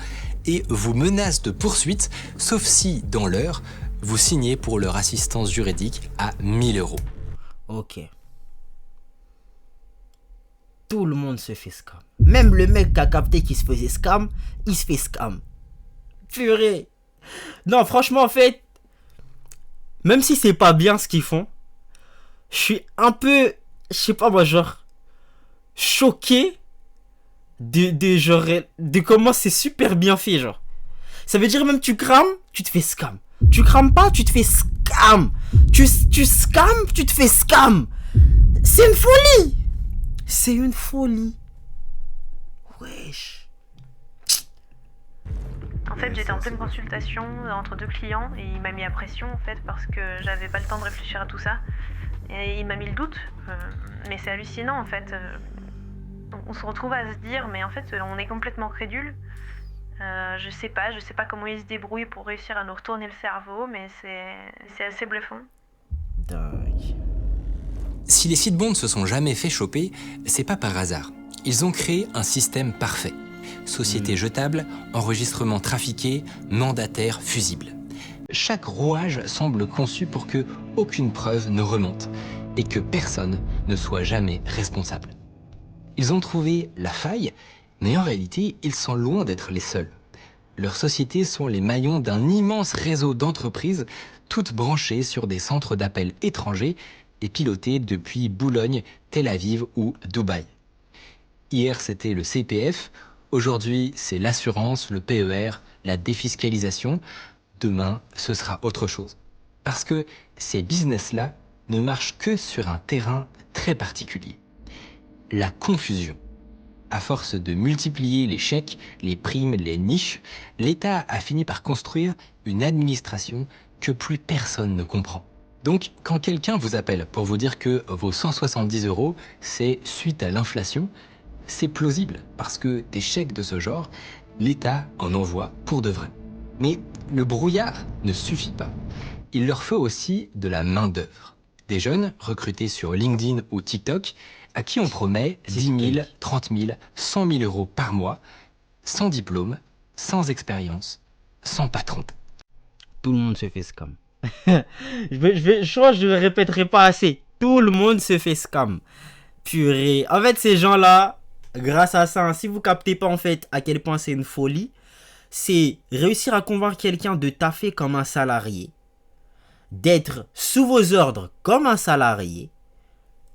B: et vous menace de poursuite, sauf si, dans l'heure, vous signez pour leur assistance juridique à 1000 euros.
A: Ok. Tout le monde se fait scam. Même le mec qui a capté qu'il se faisait scam, il se fait scam. Purée. Non, franchement, en fait, même si c'est pas bien ce qu'ils font, je suis un peu, je sais pas moi, genre, choqué de comment c'est super bien fait, genre. Ça veut dire même tu crames, tu te fais scam. Tu crames pas, tu te fais scam. Tu scam, tu te fais scam. C'est une folie. C'est une folie. Wesh.
M: En fait, j'étais en pleine consultation entre deux clients et il m'a mis à pression en fait parce que j'avais pas le temps de réfléchir à tout ça. Et il m'a mis le doute. Mais c'est hallucinant en fait. On se retrouve à se dire, mais en fait, on est complètement crédule. Je sais pas comment ils se débrouillent pour réussir à nous retourner le cerveau, mais c'est assez bluffant.
A: Dingue.
B: Si les sites bons ne se sont jamais fait choper, c'est pas par hasard. Ils ont créé un système parfait. Société jetable, enregistrement trafiqué, mandataire fusible. Chaque rouage semble conçu pour que aucune preuve ne remonte et que personne ne soit jamais responsable. Ils ont trouvé la faille, mais en réalité, ils sont loin d'être les seuls. Leurs sociétés sont les maillons d'un immense réseau d'entreprises, toutes branchées sur des centres d'appel étrangers et pilotées depuis Boulogne, Tel Aviv ou Dubaï. Hier, c'était le CPF, aujourd'hui, c'est l'assurance, le PER, la défiscalisation. Demain, ce sera autre chose. Parce que ces business-là ne marchent que sur un terrain très particulier. La confusion. À force de multiplier les chèques, les primes, les niches, l'État a fini par construire une administration que plus personne ne comprend. Donc, quand quelqu'un vous appelle pour vous dire que vos 170 €, c'est suite à l'inflation, c'est plausible, parce que des chèques de ce genre, l'État en envoie pour de vrai. Mais le brouillard ne suffit pas. Il leur faut aussi de la main-d'œuvre. Des jeunes recrutés sur LinkedIn ou TikTok à qui on promet 10 000, 30 000, 100 000 euros par mois, sans diplôme, sans expérience, sans patron.
A: Tout le monde se fait scam. je crois que je ne le répéterai pas assez. Tout le monde se fait scam. Purée. En fait, ces gens-là, grâce à ça, si vous captez pas en fait à quel point c'est une folie, c'est réussir à convaincre quelqu'un de taffer comme un salarié, d'être sous vos ordres comme un salarié,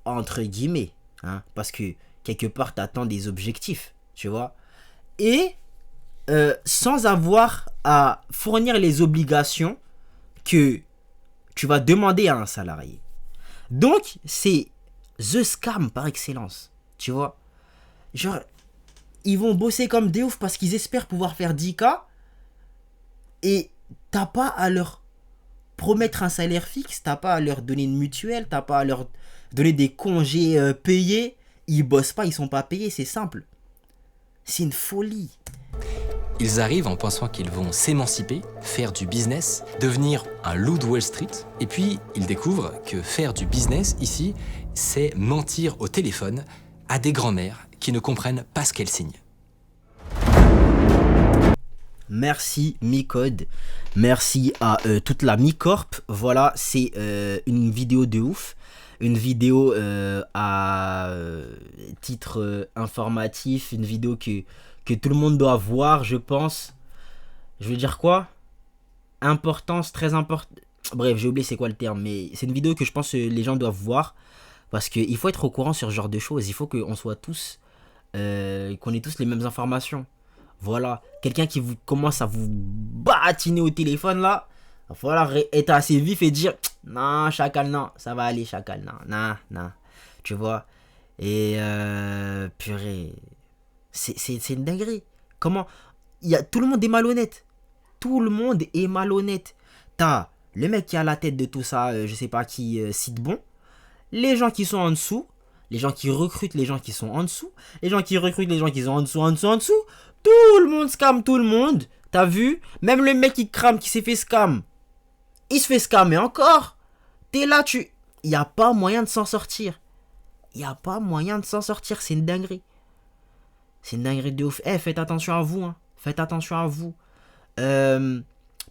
A: entre guillemets, hein, parce que quelque part t'attends des objectifs, tu vois, et sans avoir à fournir les obligations que tu vas demander à un salarié. Donc c'est the scam par excellence, tu vois. Genre, ils vont bosser comme des oufs parce qu'ils espèrent pouvoir faire 10K et t'as pas à leur promettre un salaire fixe, t'as pas à leur donner une mutuelle, t'as pas à leur donner des congés payés. Ils bossent pas, ils sont pas payés, c'est simple. C'est une folie.
B: Ils arrivent en pensant qu'ils vont s'émanciper, faire du business, devenir un loup de Wall Street, et puis ils découvrent que faire du business ici, c'est mentir au téléphone, à des grands-mères qui ne comprennent pas ce qu'elles signent.
A: Merci Micode, merci à toute la Micorp. Voilà, c'est une vidéo de ouf. Une vidéo à titre informatif, une vidéo que tout le monde doit voir, je pense. Je veux dire quoi? Importance, très important. Bref, j'ai oublié c'est quoi le terme, mais c'est une vidéo que je pense que les gens doivent voir. Parce qu'il faut être au courant sur ce genre de choses. Il faut qu'on soit tous, qu'on ait tous les mêmes informations. Voilà, quelqu'un qui vous commence à vous baratiner au téléphone là, il va falloir être assez vif et dire non, chacal, non, ça va aller, chacal, non, non, tu vois. Et purée, c'est une dinguerie. Comment tout le monde est malhonnête. Tout le monde est malhonnête. T'as le mec qui a la tête de tout ça, je sais pas qui cite bon, les gens qui sont en dessous, les gens qui recrutent les gens qui sont en dessous, les gens qui recrutent les gens qui sont en dessous. Tout le monde scam tout le monde. T'as vu? Même le mec qui crame, qui s'est fait scam, il se fait scammer encore. T'es là, y a pas moyen de s'en sortir. Y a pas moyen de s'en sortir. C'est une dinguerie. C'est une dinguerie de ouf. Faites attention à vous. Hein. Faites attention à vous.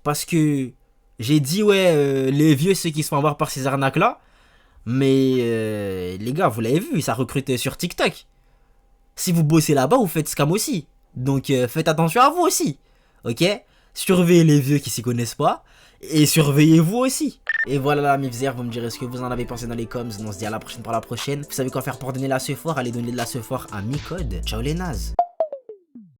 A: Parce que j'ai dit, ouais, les vieux, ceux qui se font avoir par ces arnaques-là. Mais les gars, vous l'avez vu, ça recrute sur TikTok. Si vous bossez là-bas, vous faites scam aussi. Donc faites attention à vous aussi. Ok? Surveillez les vieux qui s'y connaissent pas. Et surveillez-vous aussi. Et voilà la Mifzer, vous me direz ce que vous en avez pensé dans les coms. On se dit à la prochaine pour la prochaine. Vous savez quoi faire pour donner la sephore? Allez donner de la sephore à Micode. Ciao les nazes.